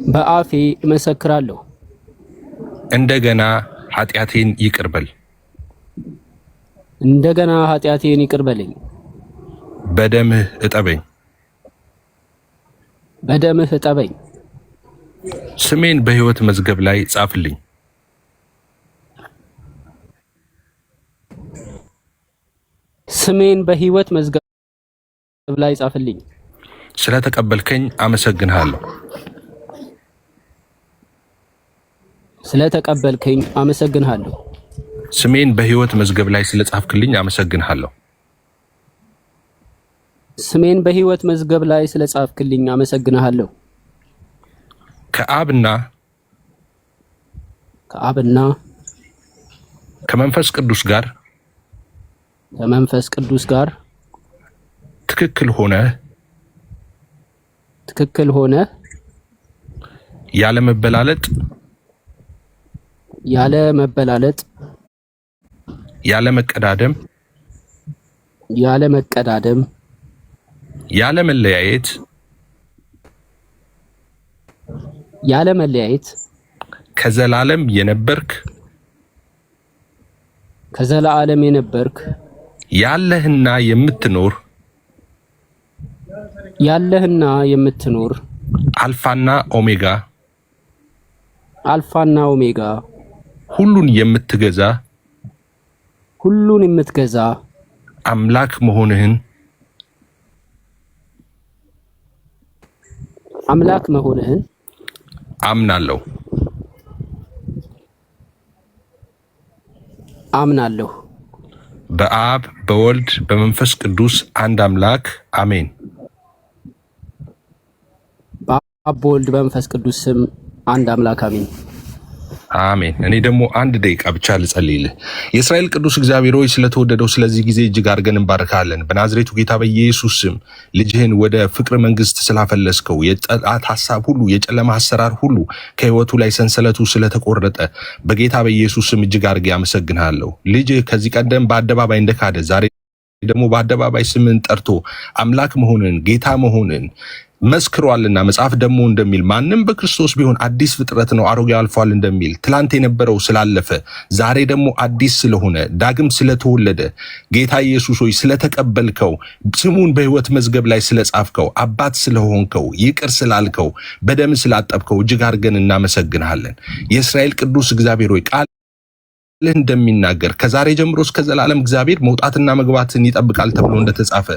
በአፌ እመሰክራለሁ። እንደገና ኃጢአቴን ይቅር በል። እንደገና ኃጢአቴን ይቅር በለኝ። በደምህ እጠበኝ። በደምህ እጠበኝ። ስሜን በሕይወት መዝገብ ላይ ጻፍልኝ። ስሜን በሕይወት መዝገብ ላይ ጻፍልኝ። ስለተቀበልከኝ አመሰግንሃለሁ። ስለተቀበልከኝ አመሰግንሃለሁ። ስሜን በሕይወት መዝገብ ላይ ስለጻፍክልኝ አመሰግንሃለሁ። ስሜን በሕይወት መዝገብ ላይ ስለጻፍክልኝ አመሰግንሃለሁ። ከአብና ከመንፈስ ቅዱስ ጋር ትክክል ሆነህ ያለ መበላለጥ ያለ መቀዳደም ያለ መለያየት ከዘላለም የነበርክ ያለህና የምትኖር አልፋና ኦሜጋ ሁሉን የምትገዛ አምላክ መሆንህን አምናለሁ። በአብ በወልድ በመንፈስ ቅዱስ አንድ አምላክ አሜን። በአብ በወልድ በመንፈስ ቅዱስ ስም አንድ አምላክ አሜን። አሜን። እኔ ደግሞ አንድ ደቂቃ ብቻ ልጸልይልህ። የእስራኤል ቅዱስ እግዚአብሔር ሆይ ስለተወደደው ስለዚህ ጊዜ እጅግ አድርገን እንባርካለን። በናዝሬቱ ጌታ በኢየሱስ ስም ልጅህን ወደ ፍቅር መንግስት ስላፈለስከው የጠላት ሐሳብ ሁሉ የጨለማ አሰራር ሁሉ ከህይወቱ ላይ ሰንሰለቱ ስለተቆረጠ በጌታ በኢየሱስ ስም እጅግ አድርጌ አመሰግንሃለሁ። ልጅህ ከዚህ ቀደም በአደባባይ እንደካደ ዛሬ ደግሞ በአደባባይ ስምን ጠርቶ አምላክ መሆንን ጌታ መሆንን መስክሯልና መጽሐፍ ደግሞ እንደሚል ማንም በክርስቶስ ቢሆን አዲስ ፍጥረት ነው፣ አሮጌ አልፏል እንደሚል ትላንት የነበረው ስላለፈ ዛሬ ደግሞ አዲስ ስለሆነ ዳግም ስለተወለደ ጌታ ኢየሱስ ሆይ ስለተቀበልከው ስሙን በሕይወት መዝገብ ላይ ስለጻፍከው አባት ስለሆንከው ይቅር ስላልከው በደም ስላጠብከው እጅግ አድርገን እናመሰግንሃለን። የእስራኤል ቅዱስ እግዚአብሔር ሆይ ቃል እንደሚናገር ከዛሬ ጀምሮ እስከ ዘላለም እግዚአብሔር መውጣትና መግባትን ይጠብቃል ተብሎ እንደተጻፈ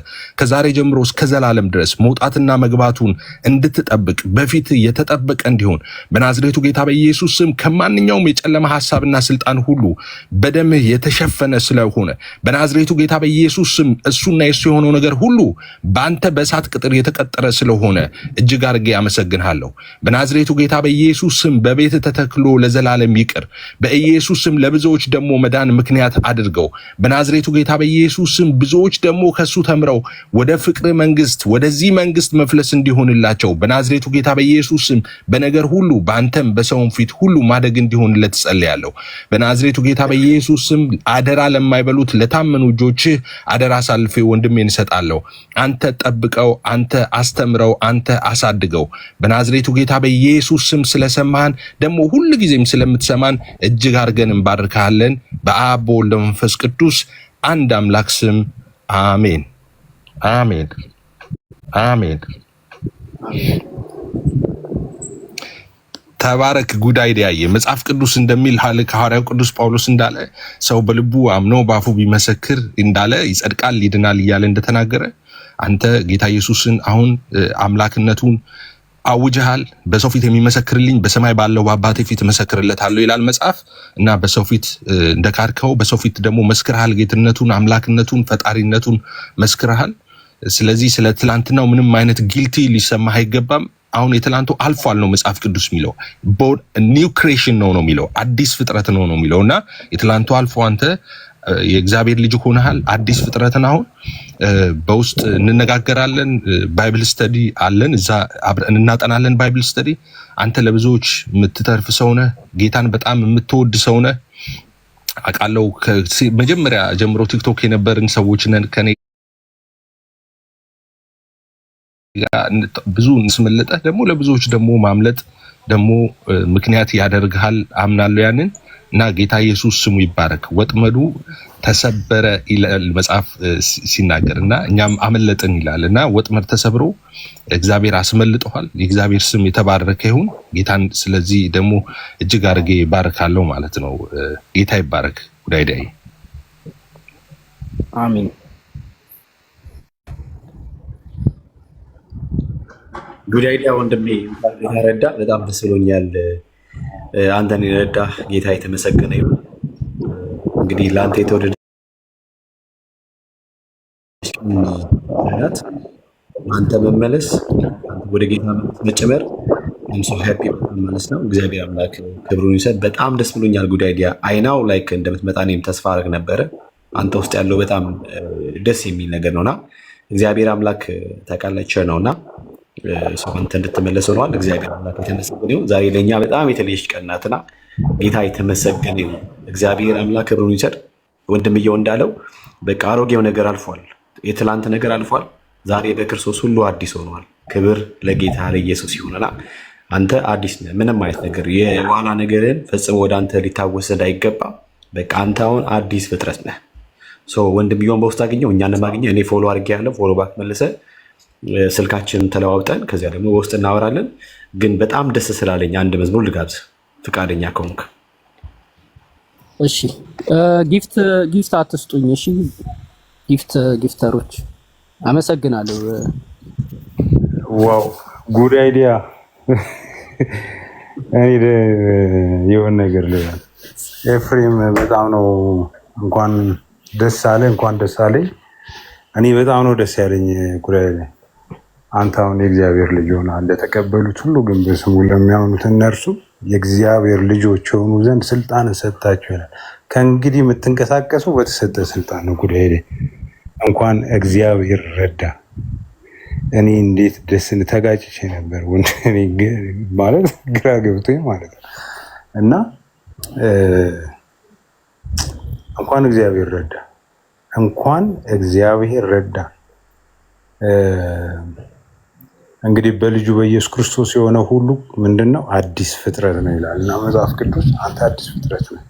ከዛሬ ጀምሮ እስከ ዘላለም ድረስ መውጣትና መግባቱን እንድትጠብቅ በፊት የተጠበቀ እንዲሆን በናዝሬቱ ጌታ በኢየሱስ ስም ከማንኛውም የጨለማ ሐሳብና ስልጣን ሁሉ በደምህ የተሸፈነ ስለሆነ በናዝሬቱ ጌታ በኢየሱስ ስም እሱና የሱ የሆነው ነገር ሁሉ በአንተ በእሳት ቅጥር የተቀጠረ ስለሆነ እጅግ አድርጌ አመሰግንሃለሁ። በናዝሬቱ ጌታ በኢየሱስ ስም በቤት ተተክሎ ለዘላለም ይቅር በኢየሱስ ስም ለብዙ ብዙዎች ደግሞ መዳን ምክንያት አድርገው በናዝሬቱ ጌታ በኢየሱስ ስም ብዙዎች ደግሞ ከሱ ተምረው ወደ ፍቅር መንግስት ወደዚህ መንግስት መፍለስ እንዲሆንላቸው በናዝሬቱ ጌታ በኢየሱስ ስም በነገር ሁሉ በአንተም በሰውም ፊት ሁሉ ማደግ እንዲሆንለት ጸልያለሁ። በናዝሬቱ ጌታ በኢየሱስ ስም አደራ ለማይበሉት ለታመኑ እጆችህ አደራ አሳልፌ ወንድሜን እሰጣለሁ። አንተ ጠብቀው፣ አንተ አስተምረው፣ አንተ አሳድገው። በናዝሬቱ ጌታ በኢየሱስ ስም ስለሰማን ደግሞ ሁሉ ጊዜም ስለምትሰማን እጅግ አድርገን እንባርካለን። በአብ በወልድ በመንፈስ ቅዱስ አንድ አምላክ ስም አሜን፣ አሜን፣ አሜን። ተባረክ። ጉዳይ ያየ መጽሐፍ ቅዱስ እንደሚል ሐዋርያው ቅዱስ ጳውሎስ እንዳለ ሰው በልቡ አምኖ በአፉ ቢመሰክር እንዳለ ይጸድቃል ይድናል እያለ እንደተናገረ አንተ ጌታ ኢየሱስን አሁን አምላክነቱን አውጀሃል። በሰው ፊት የሚመሰክርልኝ በሰማይ ባለው በአባቴ ፊት መሰክርለታለሁ ይላል መጽሐፍ እና በሰው ፊት እንደካድከው በሰው ፊት ደግሞ መስክርሃል። ጌትነቱን፣ አምላክነቱን፣ ፈጣሪነቱን መስክርሃል። ስለዚህ ስለ ትላንትናው ምንም አይነት ጊልቲ ሊሰማህ አይገባም። አሁን የትላንቱ አልፏል ነው መጽሐፍ ቅዱስ የሚለው። ኒው ክሬሽን ነው የሚለው፣ አዲስ ፍጥረት ነው የሚለው እና የትላንቱ አልፎ አንተ የእግዚአብሔር ልጅ ሆነሃል። አዲስ ፍጥረትን አሁን በውስጥ እንነጋገራለን። ባይብል ስተዲ አለን፣ እዛ አብረን እናጠናለን ባይብል ስተዲ። አንተ ለብዙዎች የምትተርፍ ሰው ነህ። ጌታን በጣም የምትወድ ሰው ነህ አውቃለሁ። መጀመሪያ ጀምሮ ቲክቶክ የነበርን ሰዎች ነን። ከኔ ብዙ እንስመለጠህ ደግሞ ለብዙዎች ደግሞ ማምለጥ ደግሞ ምክንያት ያደርግሃል አምናለሁ ያንን እና ጌታ ኢየሱስ ስሙ ይባረክ። ወጥመዱ ተሰበረ ይላል መጽሐፍ ሲናገር እና እኛም አመለጥን ይላል እና ወጥመድ ተሰብሮ እግዚአብሔር አስመልጠዋል። የእግዚአብሔር ስም የተባረከ ይሁን ጌታን። ስለዚህ ደግሞ እጅግ አድርጌ ባረካለሁ ማለት ነው። ጌታ ይባረክ። ጉዳይ አሜን። ጉዳይ ወንድሜ ረዳ በጣም ደስ ብሎኛል። አንተን የረዳ ጌታ የተመሰገነ ይሁን። እንግዲህ ለአንተ የተወደደ አንተ መመለስ ወደ ጌታ መጨመር እንሶ ሃፒ ማለት ነው። እግዚአብሔር አምላክ ክብሩን ይሰጥ። በጣም ደስ ብሎኛል። ጉዳይ አይናው ላይክ እንደምትመጣ እኔም ተስፋ አደርግ ነበረ። አንተ ውስጥ ያለው በጣም ደስ የሚል ነገር ነውና እግዚአብሔር አምላክ ተቃለቸ ነውና ሰው አንተ እንድትመለስ ሆኗል። እግዚአብሔር አምላክ የተመሰገነ ይሁን። ዛሬ ለኛ በጣም የተለየች ቀን ናትና ጌታ የተመሰገነ ይሁን። እግዚአብሔር አምላክ ክብሩን ይሰጥ። ወንድምየው እንዳለው በቃ አሮጌው ነገር አልፏል። የትላንት ነገር አልፏል። ዛሬ በክርስቶስ ሁሉ አዲስ ሆኗል። ክብር ለጌታ ለኢየሱስ ይሁንና አንተ አዲስ ነህ። ምንም አይነት ነገር የኋላ ነገርን ፈጽሞ ወደ አንተ ሊታወስ እንዳይገባ በቃ አንተ አሁን አዲስ ፍጥረት ነህ። ወንድምየውን በውስጥ አገኘው፣ እኛን ማግኘው። እኔ ፎሎ አድርጌ ያለው ፎሎ ባክ መልሰ ስልካችንን ተለዋውጠን ከዚያ ደግሞ በውስጥ እናወራለን። ግን በጣም ደስ ስላለኝ አንድ መዝሙር ልጋብዝ ፍቃደኛ ከሆንክ። እሺ ጊፍት አትስጡኝ። እሺ ጊፍተሮች አመሰግናለሁ። ዋው ጉድ አይዲያ። እኔ የሆነ ነገር ልበል። ኤፍሬም በጣም ነው እንኳን ደስ አለ፣ እንኳን ደስ አለኝ። እኔ በጣም ነው ደስ ያለኝ። ጉዳይ አንተ አሁን የእግዚአብሔር ልጅ ሆነሃል። እንደተቀበሉት ሁሉ ግን በስሙ ለሚያምኑት እነርሱ የእግዚአብሔር ልጆች የሆኑ ዘንድ ስልጣንን ሰጥታቸው ይላል። ከእንግዲህ የምትንቀሳቀሱ በተሰጠ ስልጣን ነው። ጉዳይ እንኳን እግዚአብሔር ረዳ። እኔ እንዴት ደስ ተጋጭቼ ነበር ማለት ግራ ገብቶኝ ማለት ነው። እና እንኳን እግዚአብሔር ረዳ፣ እንኳን እግዚአብሔር ረዳ። እንግዲህ በልጁ በኢየሱስ ክርስቶስ የሆነ ሁሉ ምንድነው? አዲስ ፍጥረት ነው ይላል እና መጽሐፍ ቅዱስ አንተ አዲስ ፍጥረት ነህ፣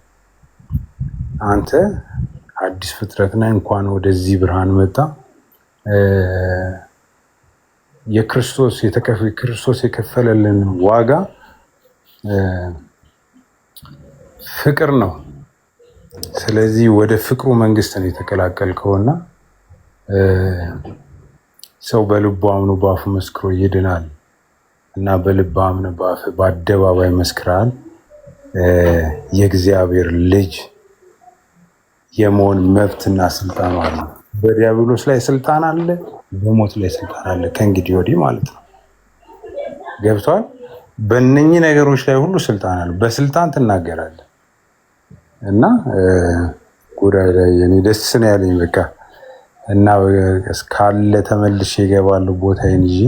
አንተ አዲስ ፍጥረት ነህ። እንኳን ወደዚህ ብርሃን መጣ። ክርስቶስ የከፈለልን ዋጋ ፍቅር ነው። ስለዚህ ወደ ፍቅሩ መንግስት ነው የተቀላቀልከውና ሰው በልቡ አምኖ በአፉ መስክሮ ይድናል እና በልብ አምኖ በአደባባይ መስክራል የእግዚአብሔር ልጅ የመሆን መብትና ስልጣን አለ። በዲያብሎስ ላይ ስልጣን አለ፣ በሞት ላይ ስልጣን አለ ከእንግዲህ ወዲህ ማለት ነው። ገብቷል? በእነኚህ ነገሮች ላይ ሁሉ ስልጣን አለ። በስልጣን ትናገራለህ እና ጉዳይ ላይ እኔ ደስ ነው ያለኝ በቃ እና እስካለ ተመልሼ እገባለሁ ቦታዬን ይዤ።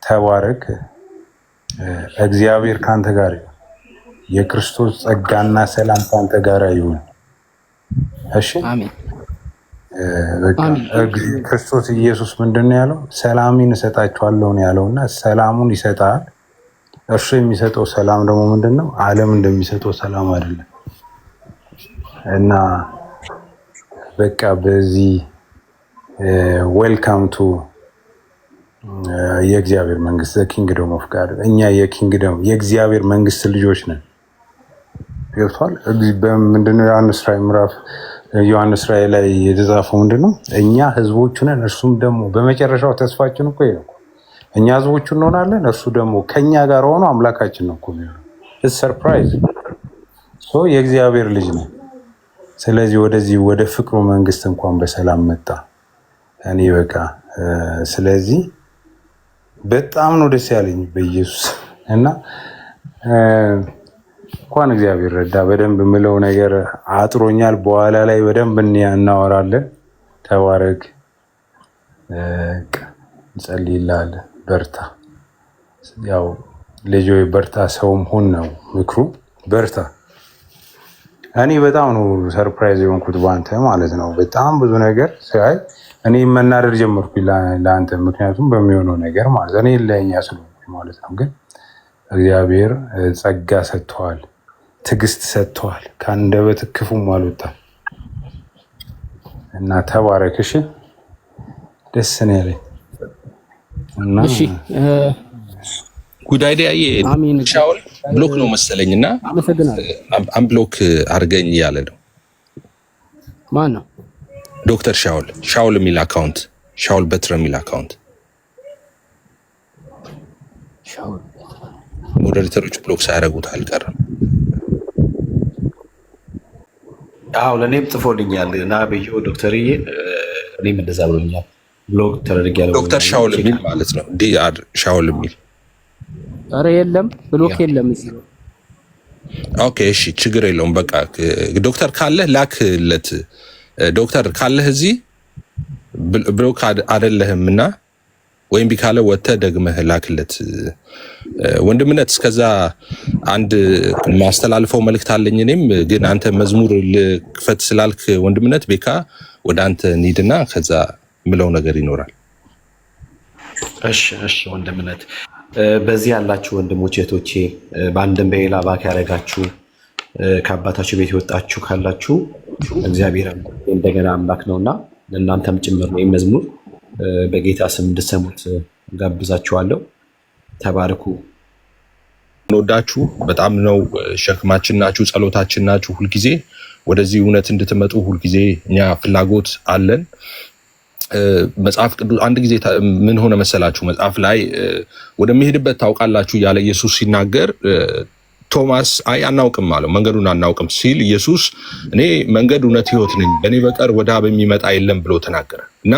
ተባረክ። እግዚአብሔር ካንተ ጋር ይሁን። የክርስቶስ ጸጋና ሰላም ካንተ ጋር ይሁን። እሺ አሜን። በቃ ክርስቶስ ኢየሱስ ምንድነው ያለው? ሰላሜን እሰጣችኋለሁ ነው ያለውና ሰላሙን ይሰጣል። እርሱ የሚሰጠው ሰላም ደግሞ ምንድነው? ዓለም እንደሚሰጠው ሰላም አይደለም። እና በቃ በዚህ ዌልካም ቱ የእግዚአብሔር መንግስት ኪንግዶም ኦፍ ጋድ። እኛ የእግዚአብሔር መንግስት ልጆች ነን። ገብቷል? ምንድነው ዮሐንስ ራእይ ላይ የተጻፈው ምንድነው? እኛ ህዝቦቹ ነን፣ እርሱም ደግሞ በመጨረሻው ተስፋችን እኮ ነው። እኛ ህዝቦቹ እንሆናለን፣ እርሱ ደግሞ ከኛ ጋር ሆኖ አምላካችን ነው እኮ የሚሆነው። ሰርፕራይዝ። የእግዚአብሔር ልጅ ነው። ስለዚህ ወደዚህ ወደ ፍቅሩ መንግስት እንኳን በሰላም መጣ። እኔ በቃ ስለዚህ በጣም ነው ደስ ያለኝ በኢየሱስ እና እንኳን እግዚአብሔር ረዳ። በደንብ የምለው ነገር አጥሮኛል። በኋላ ላይ በደንብ እናወራለን። ተባረክ። እንጸልይልሃለን። በርታ። ያው ልጅ ወይ በርታ፣ ሰውም ሁን ነው ምክሩ። በርታ። እኔ በጣም ነው ሰርፕራይዝ የሆንኩት በአንተ ማለት ነው። በጣም ብዙ ነገር ሳይ እኔ መናደር ጀመርኩ ለአንተ፣ ምክንያቱም በሚሆነው ነገር ማለት እኔ ለኛ ስለሆነ ማለት ነው። ግን እግዚአብሔር ጸጋ ሰጥተዋል፣ ትዕግስት ሰጥተዋል፣ ከአንደበት ክፉም አልወጣም እና ተባረክ። እሺ ደስ ነው ያለኝ እና እሺ ጉዳይ ላይ ሻውል ብሎክ ነው መሰለኝና አንብሎክ አድርገኝ እያለ ነው። ማን ነው? ዶክተር ሻውል የሚል አካውንት፣ ሻውል በትረ የሚል አካውንት ሞዴሬተሮች ብሎክ ሳያደርጉት አልቀረም። አዎ ለእኔም ጽፎልኛል እና ብዬው ዶክተርዬ እኔም እንደዛ ብሎኛል። ብሎክ ተደርጊያለሁ። ዶክተር ሻውል የሚል ማለት ነው። ዲአር ሻውል የሚል ኧረ የለም ብሎክ የለም እዚህ። ኦኬ እሺ ችግር የለውም። በቃ ዶክተር ካለህ ላክለት። ዶክተር ካለህ እዚህ ብሎክ አይደለህምና ወይም ቢካለ ወጥተህ ደግመህ ላክለት። ወንድምነት እስከዛ አንድ ማስተላልፈው መልእክት አለኝ። እኔም ግን አንተ መዝሙር ልክፈት ስላልክ ወንድምነት ቤካ ወደ አንተ እንሂድና ከዛ ምለው ነገር ይኖራል። እሺ ወንድምነት በዚህ ያላችሁ ወንድሞች እህቶቼ፣ በአንድም በሌላ ባክ ያደረጋችሁ ከአባታችሁ ቤት የወጣችሁ ካላችሁ እግዚአብሔር እንደገና አምላክ ነውና ለእናንተም ጭምር ነው መዝሙር በጌታ ስም እንድሰሙት ጋብዛችኋለሁ። ተባረኩ። እንወዳችሁ በጣም ነው። ሸክማችን ናችሁ፣ ጸሎታችን ናችሁ። ሁልጊዜ ወደዚህ እውነት እንድትመጡ ሁልጊዜ እኛ ፍላጎት አለን። መጽሐፍ ቅዱስ አንድ ጊዜ ምን ሆነ መሰላችሁ? መጽሐፍ ላይ ወደሚሄድበት ታውቃላችሁ ያለ ኢየሱስ ሲናገር ቶማስ አይ አናውቅም አለው። መንገዱን አናውቅም ሲል ኢየሱስ እኔ መንገድ፣ እውነት፣ ሕይወት ነኝ፣ በእኔ በቀር ወደ አብ የሚመጣ የለም ብሎ ተናገረ። እና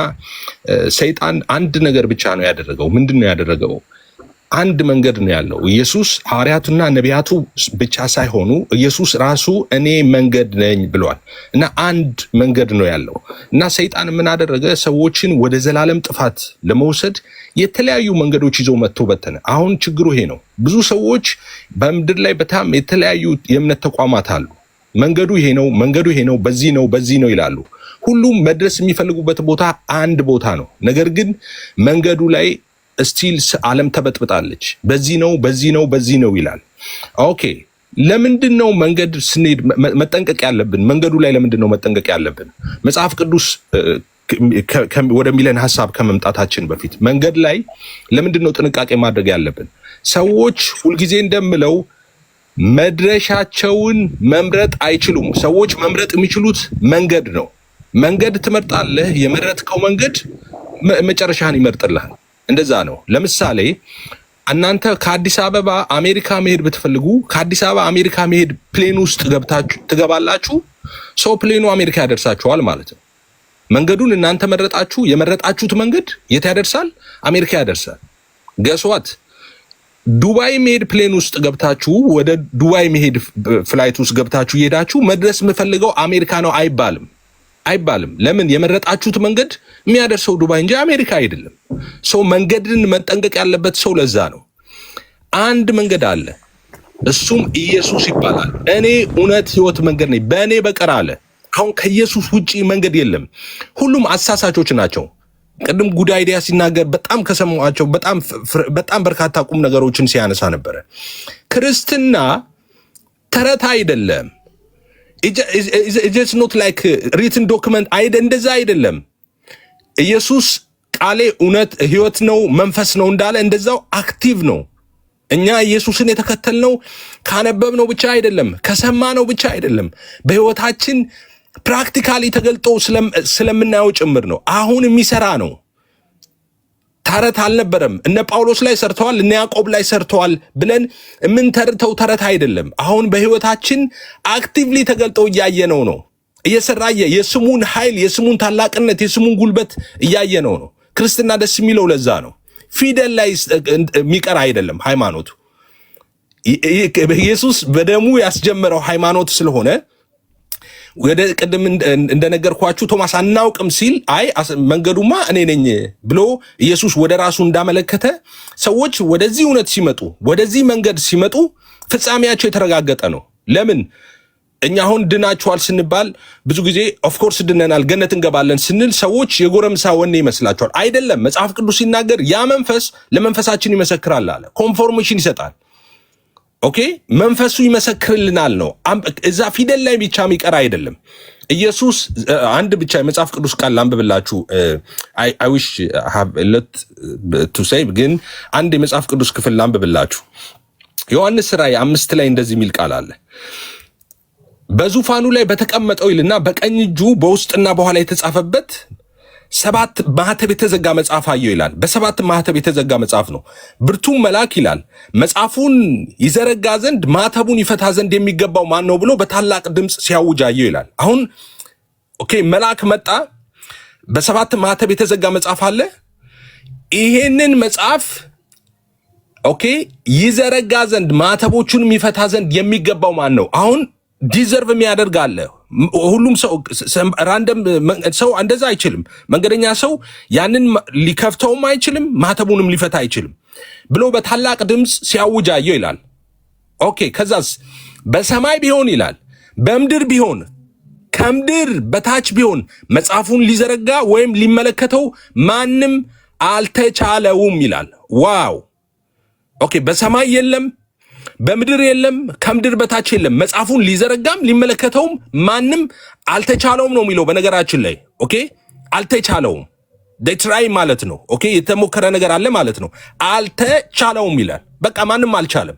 ሰይጣን አንድ ነገር ብቻ ነው ያደረገው። ምንድን ነው ያደረገው? አንድ መንገድ ነው ያለው። ኢየሱስ ሐዋርያቱና ነቢያቱ ብቻ ሳይሆኑ ኢየሱስ ራሱ እኔ መንገድ ነኝ ብሏል። እና አንድ መንገድ ነው ያለው። እና ሰይጣን ምን አደረገ? ሰዎችን ወደ ዘላለም ጥፋት ለመውሰድ የተለያዩ መንገዶች ይዘው መጥቶ በተነ። አሁን ችግሩ ይሄ ነው። ብዙ ሰዎች በምድር ላይ በጣም የተለያዩ የእምነት ተቋማት አሉ። መንገዱ ይሄ ነው፣ መንገዱ ይሄ ነው፣ በዚህ ነው ይላሉ። ሁሉም መድረስ የሚፈልጉበት ቦታ አንድ ቦታ ነው። ነገር ግን መንገዱ ላይ ስቲል ዓለም ተበጥብጣለች። በዚህ ነው ይላል። ኦኬ ለምንድን ነው መንገድ ስንሄድ መጠንቀቅ ያለብን? መንገዱ ላይ ለምንድን ነው መጠንቀቅ ያለብን? መጽሐፍ ቅዱስ ወደሚለን ሐሳብ ከመምጣታችን በፊት መንገድ ላይ ለምንድን ነው ጥንቃቄ ማድረግ ያለብን? ሰዎች ሁልጊዜ እንደምለው መድረሻቸውን መምረጥ አይችሉም። ሰዎች መምረጥ የሚችሉት መንገድ ነው። መንገድ ትመርጣለህ። የመረጥከው መንገድ መጨረሻህን ይመርጥልሃል። እንደዛ ነው። ለምሳሌ እናንተ ከአዲስ አበባ አሜሪካ መሄድ ብትፈልጉ ከአዲስ አበባ አሜሪካ መሄድ ፕሌን ውስጥ ትገባላችሁ። ሰው ፕሌኑ አሜሪካ ያደርሳችኋል ማለት ነው። መንገዱን እናንተ መረጣችሁ። የመረጣችሁት መንገድ የት ያደርሳል? አሜሪካ ያደርሳል። ገስዋት ዱባይ መሄድ ፕሌን ውስጥ ገብታችሁ ወደ ዱባይ መሄድ ፍላይት ውስጥ ገብታችሁ እየሄዳችሁ መድረስ የምፈልገው አሜሪካ ነው አይባልም። ለምን? የመረጣችሁት መንገድ የሚያደርሰው ዱባይ እንጂ አሜሪካ አይደለም። ሰው መንገድን መጠንቀቅ ያለበት ሰው ለዛ ነው። አንድ መንገድ አለ፣ እሱም ኢየሱስ ይባላል። እኔ እውነት፣ ሕይወት፣ መንገድ ነኝ፣ በእኔ በቀር አለ። አሁን ከኢየሱስ ውጪ መንገድ የለም። ሁሉም አሳሳቾች ናቸው። ቅድም ጉዳይ ዲያ ሲናገር በጣም ከሰማኋቸው በጣም በርካታ ቁም ነገሮችን ሲያነሳ ነበረ። ክርስትና ተረት አይደለም። it's not like written document እንደዛ አይደለም። ኢየሱስ ቃሌ እውነት ሕይወት ነው መንፈስ ነው እንዳለ እንደዛው አክቲቭ ነው። እኛ ኢየሱስን የተከተልነው ካነበብነው ብቻ አይደለም፣ ከሰማነው ብቻ አይደለም፣ በሕይወታችን ፕራክቲካሊ ተገልጦ ስለምናየው ጭምር ነው። አሁን የሚሰራ ነው። ተረት አልነበረም። እነ ጳውሎስ ላይ ሰርተዋል፣ እነ ያዕቆብ ላይ ሰርተዋል ብለን የምንተርተው ተረት አይደለም። አሁን በሕይወታችን አክቲቭሊ ተገልጦ እያየነው ነው። እየሰራ የስሙን ኃይል፣ የስሙን ታላቅነት፣ የስሙን ጉልበት እያየነው ነው። ክርስትና ደስ የሚለው ለዛ ነው። ፊደል ላይ የሚቀር አይደለም ሃይማኖቱ። ኢየሱስ በደሙ ያስጀመረው ሃይማኖት ስለሆነ ወደ ቅድም እንደነገርኳችሁ ቶማስ አናውቅም ሲል አይ መንገዱማ እኔ ነኝ ብሎ ኢየሱስ ወደ ራሱ እንዳመለከተ ሰዎች ወደዚህ እውነት ሲመጡ፣ ወደዚህ መንገድ ሲመጡ ፍጻሜያቸው የተረጋገጠ ነው። ለምን? እኛ አሁን ድናችኋል ስንባል ብዙ ጊዜ ኦፍ ኮርስ ድነናል ገነት እንገባለን ስንል ሰዎች የጎረምሳ ወኔ ይመስላቸዋል። አይደለም። መጽሐፍ ቅዱስ ሲናገር ያ መንፈስ ለመንፈሳችን ይመሰክራል አለ። ኮንፎርሜሽን ይሰጣል። ኦኬ መንፈሱ ይመሰክርልናል ነው። እዛ ፊደል ላይ ብቻ የሚቀር አይደለም። ኢየሱስ አንድ ብቻ የመጽሐፍ ቅዱስ ቃል ላንብብላችሁ። I wish I have a lot to say ግን አንድ የመጽሐፍ ቅዱስ ክፍል ላንብብላችሁ። ዮሐንስ ራእይ 5 ላይ እንደዚህ የሚል ቃል አለ። በዙፋኑ ላይ በተቀመጠው ይልና በቀኝ እጁ በውስጥና በኋላ የተጻፈበት 7 ማህተብ የተዘጋ መጽሐፍ አየሁ ይላል። በ7 ማህተብ የተዘጋ መጽሐፍ ነው። ብርቱም መልአክ ይላል መጽሐፉን ይዘረጋ ዘንድ ማህተቡን ይፈታ ዘንድ የሚገባው ማን ነው ብሎ በታላቅ ድምፅ ሲያውጅ አየሁ ይላል። አሁን ኦኬ መልአክ መጣ። በ7 ማህተብ የተዘጋ መጽሐፍ አለ። ይሄንን መጽሐፍ ኦኬ ይዘረጋ ዘንድ ማህተቦቹንም ይፈታ ዘንድ የሚገባው ማን ነው? አሁን ዲዘርቭ የሚያደርግ አለ። ሁሉም ሰው ራንደም ሰው እንደዛ አይችልም። መንገደኛ ሰው ያንን ሊከፍተውም አይችልም፣ ማህተቡንም ሊፈታ አይችልም ብሎ በታላቅ ድምፅ ሲያውጅ አየሁ ይላል። ኦኬ ከዛስ በሰማይ ቢሆን ይላል በምድር ቢሆን ከምድር በታች ቢሆን መጽሐፉን ሊዘረጋ ወይም ሊመለከተው ማንም አልተቻለውም ይላል። ዋው ኦኬ በሰማይ የለም፣ በምድር የለም፣ ከምድር በታች የለም። መጽሐፉን ሊዘረጋም ሊመለከተውም ማንም አልተቻለውም ነው የሚለው። በነገራችን ላይ ኦኬ አልተቻለውም ትራይ ማለት ነው። ኦኬ የተሞከረ ነገር አለ ማለት ነው። አልተቻለውም ይላል። በቃ ማንም አልቻለም።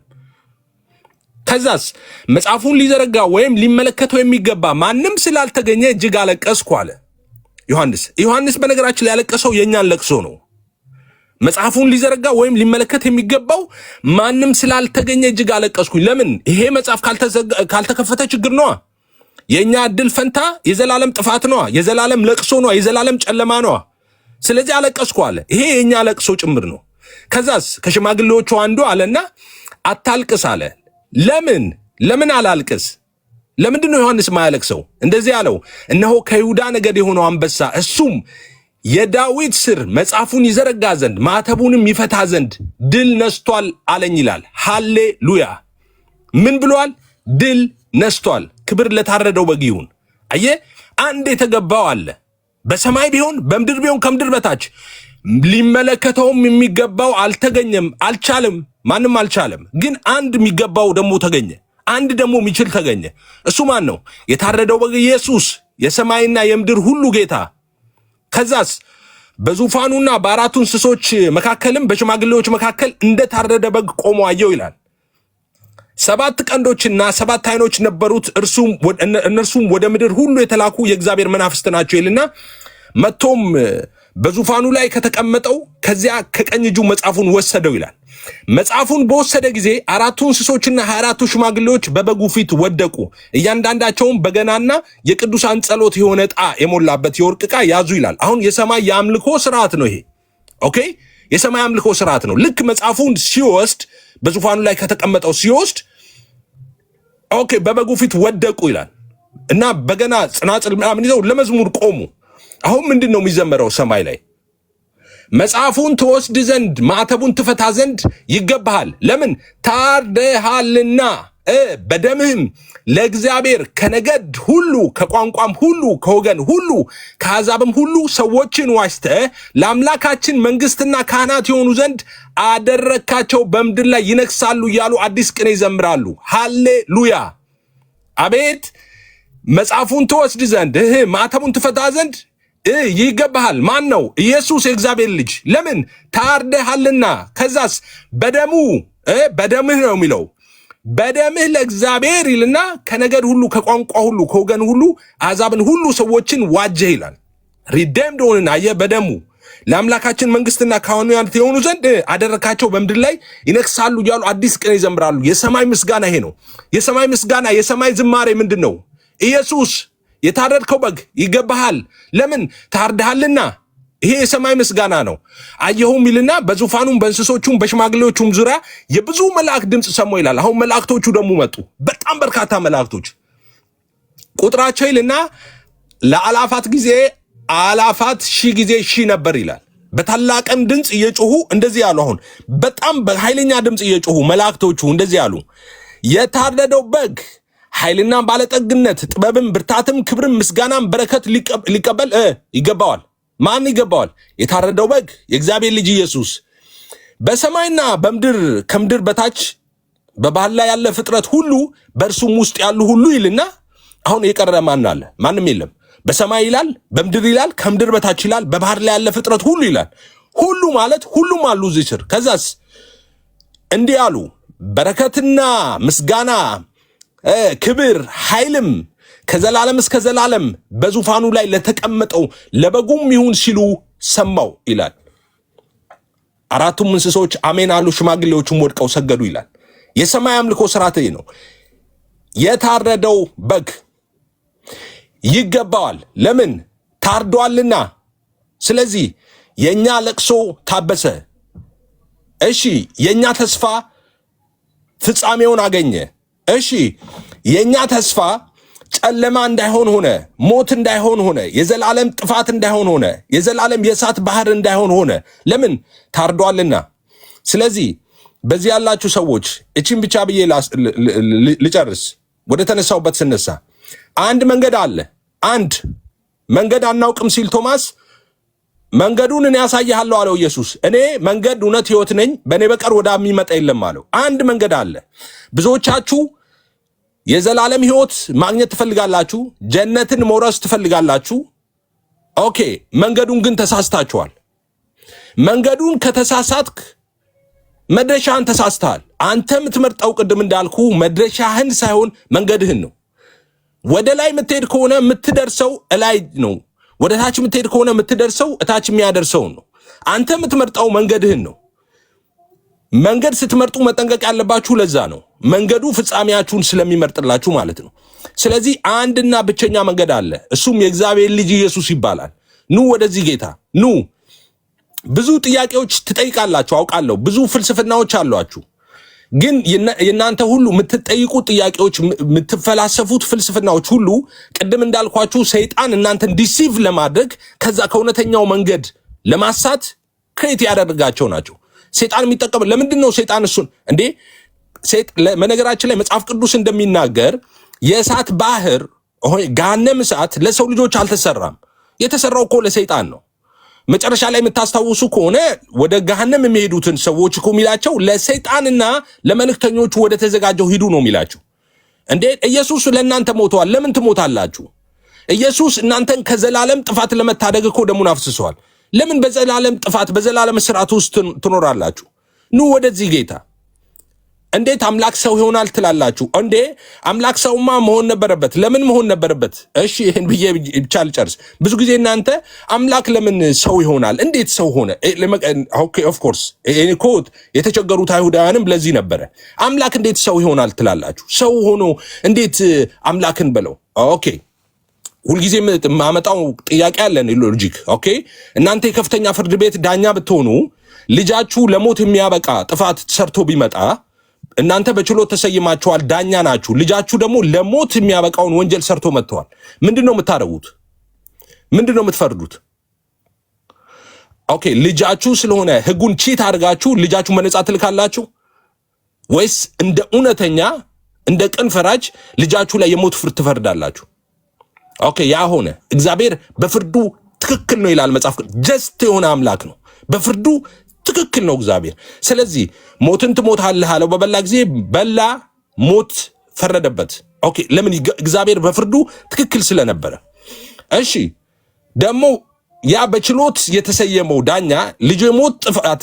ከዛስ መጽሐፉን ሊዘረጋ ወይም ሊመለከተው የሚገባ ማንም ስላልተገኘ እጅግ አለቀስኩ አለ ዮሐንስ። በነገራችን ላይ ያለቀሰው የኛን ለቅሶ ነው። መጽሐፉን ሊዘረጋ ወይም ሊመለከት የሚገባው ማንም ስላልተገኘ እጅግ አለቀስኩኝ። ለምን? ይሄ መጽሐፍ ካልተከፈተ ችግር ነዋ። የኛ እድል ፈንታ የዘላለም ጥፋት ነዋ፣ የዘላለም ለቅሶ ነዋ፣ የዘላለም ጨለማ ነዋ። ስለዚህ አለቀስኩ አለ። ይሄ የኛ ለቅሶ ጭምር ነው። ከዛስ ከሽማግሌዎቹ አንዱ አለና አታልቅስ አለ። ለምን አላልቅስ? ለምንድን ነው ዮሐንስ ማያለቅሰው? እንደዚህ አለው፣ እነሆ ከይሁዳ ነገድ የሆነው አንበሳ እሱም የዳዊት ስር መጽሐፉን ይዘረጋ ዘንድ ማህተቡንም ይፈታ ዘንድ ድል ነስቷል አለኝ ይላል። ሃሌሉያ። ምን ብሏል? ድል ነስቷል። ክብር ለታረደው በግ ይሁን። አየ አንድ የተገባው አለ። በሰማይ ቢሆን በምድር ቢሆን ከምድር በታች ሊመለከተውም የሚገባው አልተገኘም፣ አልቻለም፣ ማንም አልቻለም። ግን አንድ የሚገባው ደግሞ ተገኘ። አንድ ደግሞ የሚችል ተገኘ። እሱ ማን ነው? የታረደው በግ ኢየሱስ፣ የሰማይና የምድር ሁሉ ጌታ። ከዛስ በዙፋኑና በአራቱ እንስሶች መካከልም በሽማግሌዎች መካከል እንደታረደ በግ ቆሞ አየሁ ይላል። 7 ቀንዶችና 7 ዓይኖች ነበሩት። እነርሱም ወደ ምድር ሁሉ የተላኩ የእግዚአብሔር መናፍስት ናቸው ይልና መጥቶም በዙፋኑ ላይ ከተቀመጠው ከዚያ ከቀኝ እጁ መጽሐፉን ወሰደው ይላል። መጽሐፉን በወሰደ ጊዜ 4ቱ እንስሶችና 24ቱ ሽማግሌዎች በበጉ ፊት ወደቁ። እያንዳንዳቸውም በገናና የቅዱሳን ጸሎት የሆነ ዕጣ የሞላበት የወርቅ ዕቃ ያዙ ይላል። አሁን የሰማይ የአምልኮ ስርዓት ነው ይሄ። ኦኬ የሰማይ አምልኮ ስርዓት ነው። ልክ መጽሐፉን ሲወስድ በዙፋኑ ላይ ከተቀመጠው ሲወስድ ኦኬ በበጉ ፊት ወደቁ ይላል እና በገና ጽናጽል ምናምን ይዘው ለመዝሙር ቆሙ። አሁን ምንድን ነው የሚዘመረው ሰማይ ላይ? መጽሐፉን ትወስድ ዘንድ ማዕተቡን ትፈታ ዘንድ ይገባሃል። ለምን? ታርደሃልና በደምህም ለእግዚአብሔር ከነገድ ሁሉ ከቋንቋም ሁሉ ከወገን ሁሉ ከአሕዛብም ሁሉ ሰዎችን ዋጅተህ ለአምላካችን መንግስትና ካህናት የሆኑ ዘንድ አደረካቸው፣ በምድር ላይ ይነግሳሉ እያሉ አዲስ ቅኔ ይዘምራሉ። ሃሌሉያ! አቤት! መጽሐፉን ትወስድ ዘንድ ማዕተቡን ትፈታ ዘንድ ይገባሃል። ማን ነው? ኢየሱስ የእግዚአብሔር ልጅ። ለምን? ታርደሃልና። ከዛስ በደምህ ነው የሚለው። በደምህ ለእግዚአብሔር ይልና ከነገድ ሁሉ ከቋንቋ ሁሉ ከወገን ሁሉ አሕዛብን ሁሉ ሰዎችን ዋጀህ ይላል። ሪዴምድ ሆንን። አየህ፣ በደሙ ለአምላካችን መንግስትና ካህናት የሆኑ ዘንድ አደረካቸው፣ በምድር ላይ ይነግሳሉ እያሉ አዲስ ቅኔ ይዘምራሉ። የሰማይ ምስጋና ይሄ ነው። የሰማይ ምስጋና፣ የሰማይ ዝማሬ ምንድን ነው? ኢየሱስ የታረድከው በግ ይገባሃል። ለምን? ታርደሃልና። ይሄ የሰማይ ምስጋና ነው። አየሁም ይልና በዙፋኑም በእንስሶቹም በሽማግሌዎቹም ዙሪያ የብዙ መላእክት ድምፅ ሰማሁ ይላል። አሁን መላእክቶቹ ደግሞ መጡ። በጣም በርካታ መላእክቶች ቁጥራቸው ይልና ለአላፋት ጊዜ አላፋት፣ ሺህ ጊዜ ሺህ ነበር ይላል። በታላቅም ድምፅ እየጮሁ እንደዚህ ያሉ። አሁን በጣም በኃይለኛ ድምፅ እየጮሁ መላእክቶቹ እንደዚህ ያሉ፣ የታረደው በግ ኃይልና ባለጠግነት ጥበብም ብርታትም ክብርም ምስጋናም በረከት ሊቀበል ይገባዋል። ማን ይገባዋል? የታረደው በግ የእግዚአብሔር ልጅ ኢየሱስ። በሰማይና በምድር ከምድር በታች በባህር ላይ ያለ ፍጥረት ሁሉ በእርሱም ውስጥ ያሉ ሁሉ ይልና አሁን የቀረ ማን አለ? ማንም የለም። በሰማይ ይላል፣ በምድር ይላል፣ ከምድር በታች ይላል፣ በባህር ላይ ያለ ፍጥረት ሁሉ ይላል። ሁሉ ማለት ሁሉም አሉ እዚህ ስር። ከዛስ እንዲህ አሉ፣ በረከትና ምስጋና ክብር ኃይልም ከዘላለም እስከ ዘላለም በዙፋኑ ላይ ለተቀመጠው ለበጉም ይሁን ሲሉ ሰማው ይላል። አራቱም እንስሶች አሜን አሉ፣ ሽማግሌዎቹም ወድቀው ሰገዱ ይላል። የሰማይ አምልኮ ስርዓት ነው። የታረደው በግ ይገባዋል። ለምን? ታርዷልና። ስለዚህ የኛ ለቅሶ ታበሰ። እሺ፣ የኛ ተስፋ ፍጻሜውን አገኘ። እሺ፣ የኛ ተስፋ ጨለማ እንዳይሆን ሆነ፣ ሞት እንዳይሆን ሆነ፣ የዘላለም ጥፋት እንዳይሆን ሆነ፣ የዘላለም የእሳት ባህር እንዳይሆን ሆነ። ለምን? ታርዷልና። ስለዚህ በዚህ ያላችሁ ሰዎች እቺን ብቻ ብዬ ልጨርስ። ወደ ተነሳውበት ስነሳ አንድ መንገድ አለ። አንድ መንገድ አናውቅም ሲል ቶማስ መንገዱን እኔ ያሳይሃለሁ አለው ኢየሱስ። እኔ መንገድ እውነት ሕይወት ነኝ፣ በእኔ በቀር ወደ አብ የሚመጣ የለም አለው። አንድ መንገድ አለ። ብዙዎቻችሁ የዘላለም ሕይወት ማግኘት ትፈልጋላችሁ፣ ጀነትን መውረስ ትፈልጋላችሁ። ኦኬ፣ መንገዱን ግን ተሳስታችኋል። መንገዱን ከተሳሳትክ መድረሻህን ተሳስተሃል። አንተ የምትመርጠው ቅድም እንዳልኩ መድረሻህን ሳይሆን መንገድህን ነው። ወደ ላይ የምትሄድ ከሆነ የምትደርሰው እላይ ነው። ወደ ታች የምትሄድ ከሆነ የምትደርሰው እታች የሚያደርሰውን ነው። አንተ የምትመርጠው መንገድህን ነው። መንገድ ስትመርጡ መጠንቀቅ ያለባችሁ ለዛ ነው። መንገዱ ፍጻሜያችሁን ስለሚመርጥላችሁ ማለት ነው። ስለዚህ አንድና ብቸኛ መንገድ አለ። እሱም የእግዚአብሔር ልጅ ኢየሱስ ይባላል። ኑ ወደዚህ ጌታ ኑ። ብዙ ጥያቄዎች ትጠይቃላችሁ አውቃለሁ። ብዙ ፍልስፍናዎች አሏችሁ። ግን የእናንተ ሁሉ የምትጠይቁት ጥያቄዎች፣ የምትፈላሰፉት ፍልስፍናዎች ሁሉ ቅድም እንዳልኳችሁ ሰይጣን እናንተን ዲሲቭ ለማድረግ ከዛ ከእውነተኛው መንገድ ለማሳት ክሬት ያደርጋቸው ናቸው። ሰይጣን የሚጠቀም ለምንድን ነው? ሰይጣን እሱን እንዴ በነገራችን ላይ መጽሐፍ ቅዱስ እንደሚናገር የእሳት ባህር ገሃነም እሳት ለሰው ልጆች አልተሰራም። የተሰራው እኮ ለሰይጣን ነው። መጨረሻ ላይ የምታስታውሱ ከሆነ ወደ ገሃነም የሚሄዱትን ሰዎች እኮ የሚላቸው ለሰይጣንና ለመልእክተኞቹ ወደ ተዘጋጀው ሂዱ ነው የሚላቸው። እንዴ ኢየሱስ ለእናንተ ሞተዋል፣ ለምን ትሞታላችሁ? ኢየሱስ እናንተን ከዘላለም ጥፋት ለመታደግ እኮ ደሙን አፍስሷል። ለምን በዘላለም ጥፋት በዘላለም እስራት ውስጥ ትኖራላችሁ? ኑ ወደዚህ ጌታ። እንዴት አምላክ ሰው ይሆናል ትላላችሁ? እንዴ አምላክ ሰውማ መሆን ነበረበት። ለምን መሆን ነበረበት? እሺ ይሄን ብዬ ብቻ ልጨርስ። ብዙ ጊዜ እናንተ አምላክ ለምን ሰው ይሆናል? እንዴት ሰው ሆነ? ኦኬ ኦፍ ኮርስ እኮ የተቸገሩት አይሁዳውያንም ለዚህ ነበረ። አምላክ እንዴት ሰው ይሆናል ትላላችሁ? ሰው ሆኖ እንዴት አምላክን በለው? ኦኬ ሁልጊዜ ማመጣው ጥያቄ አለን ሎጂክ። ኦኬ እናንተ የከፍተኛ ፍርድ ቤት ዳኛ ብትሆኑ ልጃችሁ ለሞት የሚያበቃ ጥፋት ሰርቶ ቢመጣ እናንተ በችሎት ተሰይማችኋል፣ ዳኛ ናችሁ። ልጃችሁ ደግሞ ለሞት የሚያበቃውን ወንጀል ሰርቶ መጥተዋል። ምንድነው የምታደርጉት? ምንድነው የምትፈርዱት? ኦኬ ልጃችሁ ስለሆነ ህጉን ቺት አድርጋችሁ ልጃችሁ መነጻ ትልካላችሁ ወይስ እንደ እውነተኛ እንደ ቅን ፈራጅ ልጃችሁ ላይ የሞት ፍርድ ትፈርዳላችሁ? ኦኬ ያ ሆነ። እግዚአብሔር በፍርዱ ትክክል ነው ይላል መጽሐፍ። ጀስት የሆነ አምላክ ነው። በፍርዱ ትክክል ነው እግዚአብሔር። ስለዚህ ሞትን ትሞታለህ አለው። በበላ ጊዜ በላ፣ ሞት ፈረደበት። ኦኬ ለምን? እግዚአብሔር በፍርዱ ትክክል ስለነበረ። እሺ ደግሞ ያ በችሎት የተሰየመው ዳኛ ልጅ የሞት ጥፋት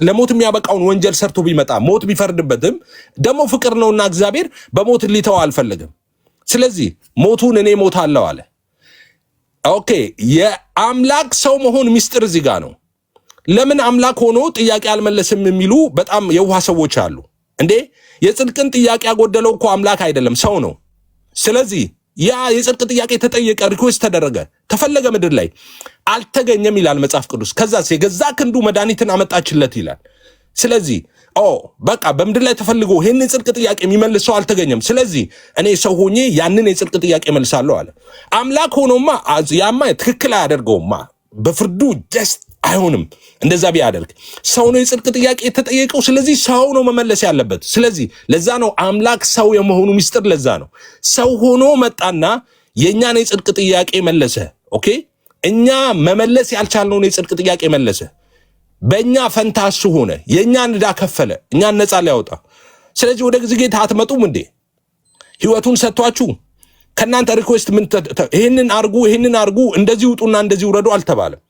ለሞት የሚያበቃውን ወንጀል ሰርቶ ቢመጣ ሞት ቢፈርድበትም ደግሞ ፍቅር ነውና እግዚአብሔር በሞት ሊተው አልፈለገም። ስለዚህ ሞቱን እኔ ሞታለሁ አለ። ኦኬ የአምላክ ሰው መሆን ሚስጥር እዚህ ጋር ነው። ለምን አምላክ ሆኖ ጥያቄ አልመለስም የሚሉ በጣም የዋህ ሰዎች አሉ። እንዴ የጽድቅን ጥያቄ ያጎደለው እኮ አምላክ አይደለም ሰው ነው። ስለዚህ ያ የጽድቅ ጥያቄ ተጠየቀ፣ ሪኩዌስት ተደረገ፣ ተፈለገ፣ ምድር ላይ አልተገኘም ይላል መጽሐፍ ቅዱስ። ከዛስ የገዛ ክንዱ መድኃኒትን አመጣችለት ይላል። ስለዚህ በቃ በምድር ላይ ተፈልጎ ይህን የጽድቅ ጥያቄ የሚመልስ ሰው አልተገኘም። ስለዚህ እኔ ሰው ሆኜ ያንን የጽድቅ ጥያቄ መልሳለሁ አለ። አምላክ ሆኖማ ያማ ትክክል አያደርገውማ። በፍርዱ ጀስት አይሆንም። እንደዛ ቢያደርግ ሰው ነው የጽድቅ ጥያቄ የተጠየቀው። ስለዚህ ሰው ነው መመለስ ያለበት። ስለዚህ ለዛ ነው አምላክ ሰው የመሆኑ ምስጢር። ለዛ ነው ሰው ሆኖ መጣና የእኛን የጽድቅ ጥያቄ መለሰ። ኦኬ፣ እኛ መመለስ ያልቻልነውን የጽድቅ ጥያቄ መለሰ። በእኛ ፈንታ እሱ ሆነ፣ የእኛን ዕዳ ከፈለ፣ እኛን ነፃ ሊያወጣ። ስለዚህ ወደ ጌታ አትመጡም እንዴ? ህይወቱን ሰጥቷችሁ ከእናንተ ሪኩዌስት ምን ይህንን አርጉ እንደዚህ ውጡና እንደዚህ ውረዱ አልተባለም።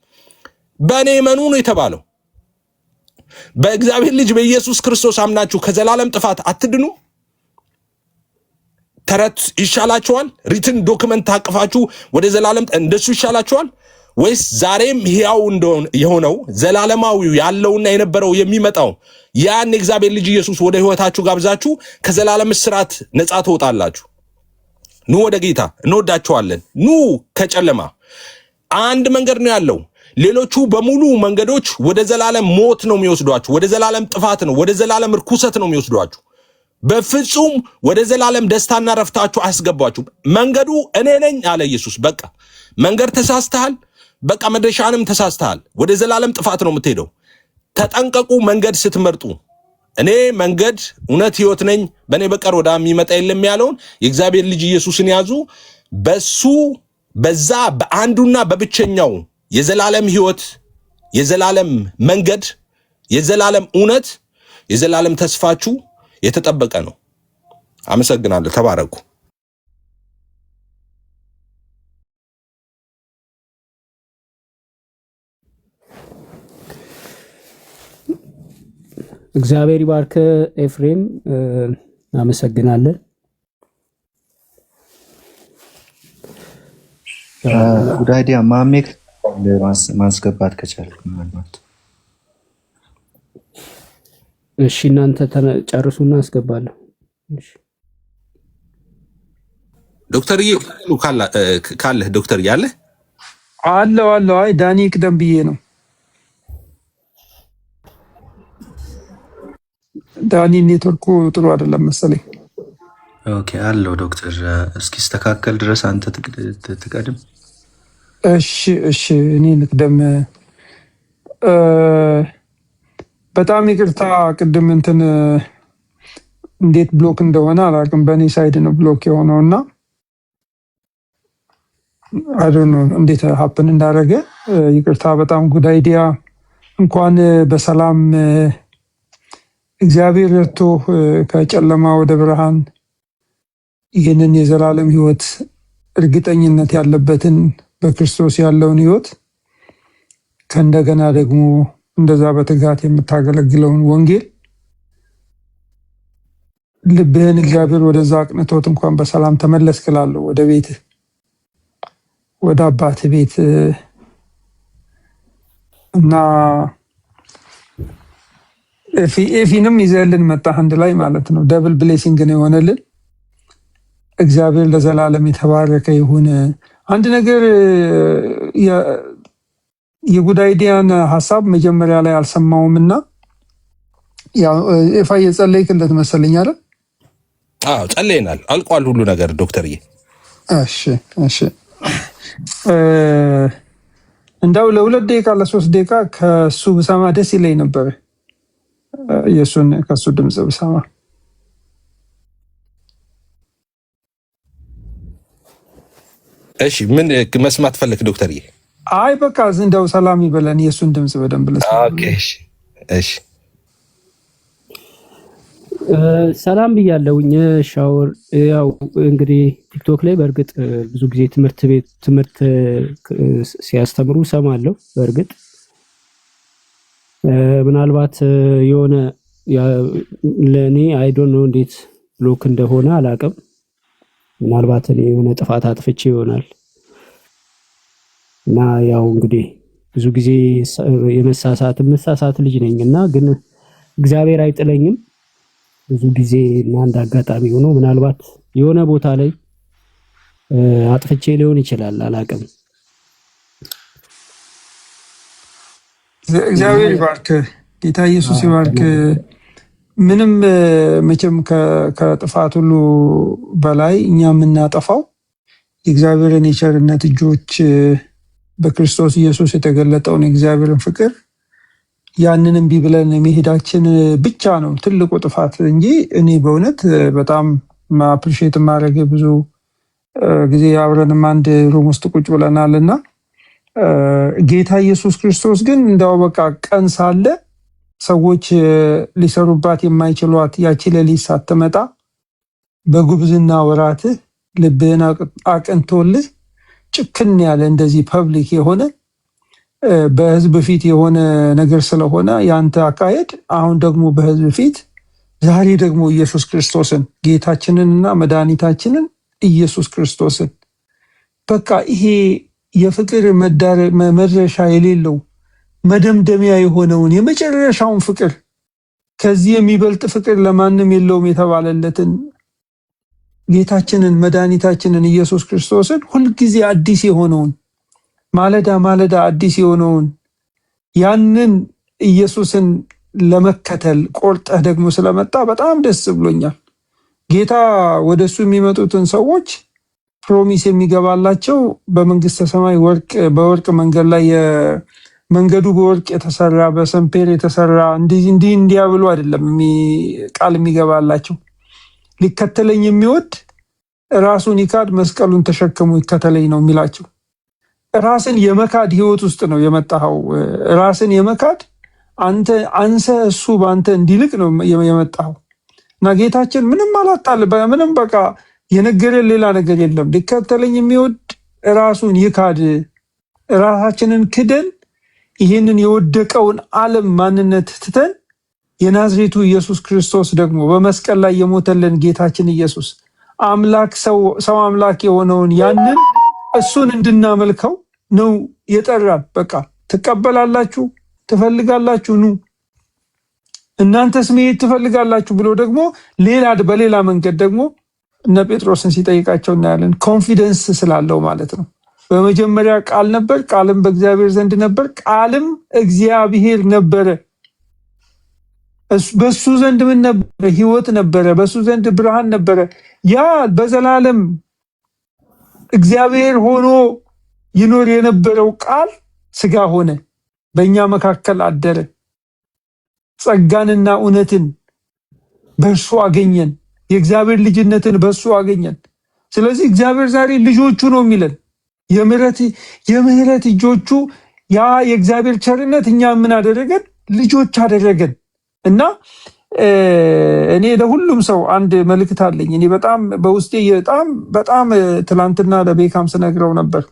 በእኔ እመኑ ነው የተባለው። በእግዚአብሔር ልጅ በኢየሱስ ክርስቶስ አምናችሁ ከዘላለም ጥፋት አትድኑ። ተረት ይሻላችኋል? ሪትን ዶክመንት ታቅፋችሁ ወደ ዘላለም እንደሱ ይሻላችኋል? ወይስ ዛሬም ሕያው እንደሆነ የሆነው ዘላለማዊው ያለውና የነበረው የሚመጣው ያን የእግዚአብሔር ልጅ ኢየሱስ ወደ ህይወታችሁ ጋብዛችሁ ከዘላለም እስራት ነፃ ትወጣላችሁ? ኑ ወደ ጌታ፣ እንወዳችኋለን። ኑ ከጨለማ አንድ መንገድ ነው ያለው። ሌሎቹ በሙሉ መንገዶች ወደ ዘላለም ሞት ነው የሚወስዷችሁ፣ ወደ ዘላለም ጥፋት ነው፣ ወደ ዘላለም ርኩሰት ነው የሚወስዷችሁ። በፍጹም ወደ ዘላለም ደስታና ረፍታችሁ አያስገቧችሁ። መንገዱ እኔ ነኝ አለ ኢየሱስ። በቃ መንገድ ተሳስተሃል፣ በቃ መድረሻንም ተሳስተሃል። ወደ ዘላለም ጥፋት ነው የምትሄደው። ተጠንቀቁ መንገድ ስትመርጡ። እኔ መንገድ እውነት ህይወት ነኝ፣ በእኔ በቀር ወደ የሚመጣ የለም ያለውን የእግዚአብሔር ልጅ ኢየሱስን ያዙ። በሱ በዛ በአንዱና በብቸኛው የዘላለም ህይወት፣ የዘላለም መንገድ፣ የዘላለም እውነት፣ የዘላለም ተስፋችሁ የተጠበቀ ነው። አመሰግናለሁ። ተባረኩ። እግዚአብሔር ይባርክ ኤፍሬም፣ አመሰግናለን። ጉዳይዲያ ማሜክ ማስገባት ከቻልክ ማለት እሺ፣ እናንተ ጨርሱና አስገባለሁ። እሺ ዶክተርዬ ካለህ ዶክተር ያለ አለው። አይ ዳኒ ቅደም ብዬ ነው። ዳኒ ኔትወርኩ ጥሩ አይደለም መሰለኝ። ኦኬ አለው ዶክተር እስኪስተካከል ድረስ አንተ ትቀድም። እሺ እኔ ልቅደም። በጣም ይቅርታ ቅድም እንዴት ብሎክ እንደሆነ አላውቅም። በእኔ ሳይድ ነው ብሎክ የሆነውና አይ ዶንት ኖ እንዴት ሀፕን እንዳደረገ ይቅርታ። በጣም ጉድ አይዲያ። እንኳን በሰላም እግዚአብሔር ረድቶ ከጨለማ ወደ ብርሃን ይህንን የዘላለም ህይወት እርግጠኝነት ያለበትን በክርስቶስ ያለውን ህይወት ከእንደገና ደግሞ እንደዛ በትጋት የምታገለግለውን ወንጌል ልብህን እግዚአብሔር ወደዛ አቅንቶት እንኳን በሰላም ተመለስክ እላለሁ ወደ ቤትህ፣ ወደ አባትህ ቤት እና ኤፊንም ይዘህልን መጣህ አንድ ላይ ማለት ነው። ደብል ብሌሲንግ ነው የሆነልን። እግዚአብሔር ለዘላለም የተባረከ ይሁን። አንድ ነገር የጉድ አይዲያን ሀሳብ መጀመሪያ ላይ አልሰማውም እና ያው ኤፋ የጸለይክለት መሰለኝ አይደል? አዎ ጸለይናል፣ አልቋል ሁሉ ነገር ዶክተርዬ። እሺ እንዳው ለ2 ደቂቃ ለ3 ደቂቃ ከሱ ብሰማ ደስ ይለኝ ነበር። የሱን ከሱ ድምጽ ብሰማ። እሺ ምን መስማት ፈለክ ዶክተርዬ? አይ በቃ እንደው ሰላም ይበለን፣ የሱን ድምጽ በደንብ ለሰማ። ኦኬ እሺ ሰላም ብያለሁኝ። ሻወር ያው እንግዲህ ቲክቶክ ላይ በእርግጥ ብዙ ጊዜ ትምህርት ሲያስተምሩ ሰማለሁ። በእርግጥ ምናልባት የሆነ ለእኔ አይ ዶንት ኖ እንዴት ብሎክ እንደሆነ አላውቅም። ምናልባት እኔ የሆነ ጥፋት አጥፍቼ ይሆናል እና ያው እንግዲህ ብዙ ጊዜ የመሳሳት ልጅ ነኝ እና ግን እግዚአብሔር አይጥለኝም። ብዙ ጊዜ እና አንድ አጋጣሚ ሆኖ ምናልባት የሆነ ቦታ ላይ አጥፍቼ ሊሆን ይችላል፣ አላውቅም። እግዚአብሔር ይባርክ፣ ጌታ ኢየሱስ ይባርክ። ምንም መቼም ከጥፋት ሁሉ በላይ እኛ የምናጠፋው የእግዚአብሔርን የቸርነት እጆች በክርስቶስ ኢየሱስ የተገለጠውን የእግዚአብሔርን ፍቅር ያንን እምቢ ብለን መሄዳችን ብቻ ነው ትልቁ ጥፋት እንጂ እኔ በእውነት በጣም አፕሪሺየት ማድረግ ብዙ ጊዜ አብረንም አንድ ሩም ውስጥ ቁጭ ብለናልና ጌታ ኢየሱስ ክርስቶስ ግን እንዳው በቃ ቀን ሳለ ሰዎች ሊሰሩባት የማይችሏት ያቺ ሌሊት ሳትመጣ በጉብዝና ወራትህ ልብህን አቅንቶልህ ጭክን ያለ እንደዚህ ፐብሊክ የሆነ በህዝብ ፊት የሆነ ነገር ስለሆነ ያንተ አካሄድ አሁን ደግሞ በህዝብ ፊት ዛሬ ደግሞ ኢየሱስ ክርስቶስን ጌታችንንና መድኃኒታችንን ኢየሱስ ክርስቶስን በቃ ይሄ የፍቅር መድረሻ የሌለው መደምደሚያ የሆነውን የመጨረሻውን ፍቅር ከዚህ የሚበልጥ ፍቅር ለማንም የለውም የተባለለትን ጌታችንን መድኃኒታችንን ኢየሱስ ክርስቶስን ሁልጊዜ አዲስ የሆነውን ማለዳ ማለዳ አዲስ የሆነውን ያንን ኢየሱስን ለመከተል ቆርጠህ ደግሞ ስለመጣ በጣም ደስ ብሎኛል። ጌታ ወደሱ የሚመጡትን ሰዎች ፕሮሚስ የሚገባላቸው በመንግስተ ሰማይ በወርቅ መንገድ ላይ መንገዱ በወርቅ የተሰራ በሰምፔር የተሰራ እንዲያ ብሎ አይደለም ቃል የሚገባላቸው። ሊከተለኝ የሚወድ ራሱን ይካድ መስቀሉን ተሸክሞ ይከተለኝ ነው የሚላቸው። ራስን የመካድ ህይወት ውስጥ ነው የመጣኸው። ራስን የመካድ አንተ እሱ በአንተ እንዲልቅ ነው የመጣኸው እና ጌታችን ምንም አላጣል ምንም በቃ የነገረን ሌላ ነገር የለም። ሊከተለኝ የሚወድ ራሱን ይካድ። ራሳችንን ክደን ይህንን የወደቀውን ዓለም ማንነት ትተን የናዝሬቱ ኢየሱስ ክርስቶስ ደግሞ በመስቀል ላይ የሞተልን ጌታችን ኢየሱስ አምላክ ሰው አምላክ የሆነውን ያንን እሱን እንድናመልከው ነው የጠራን። በቃ ትቀበላላችሁ፣ ትፈልጋላችሁ፣ ኑ እናንተስ መሄድ ትፈልጋላችሁ ብሎ ደግሞ በሌላ መንገድ ደግሞ እነ ጴጥሮስን ሲጠይቃቸው እናያለን። ኮንፊደንስ ስላለው ማለት ነው። በመጀመሪያ ቃል ነበር፣ ቃልም በእግዚአብሔር ዘንድ ነበር፣ ቃልም እግዚአብሔር ነበረ። በሱ ዘንድ ምን ነበረ? ሕይወት ነበረ። በሱ ዘንድ ብርሃን ነበረ። ያ በዘላለም እግዚአብሔር ሆኖ ይኖር የነበረው ቃል ስጋ ሆነ፣ በእኛ መካከል አደረ። ጸጋንና እውነትን በእርሱ አገኘን። የእግዚአብሔር ልጅነትን በእሱ አገኘን። ስለዚህ እግዚአብሔር ዛሬ ልጆቹ ነው የሚለን። የምህረት እጆቹ ያ የእግዚአብሔር ቸርነት እኛ ምን አደረገን? ልጆች አደረገን። እና እኔ ለሁሉም ሰው አንድ መልእክት አለኝ። እኔ በጣም በውስጤ በጣም ትላንትና ለቤካም ስነግረው ነበር።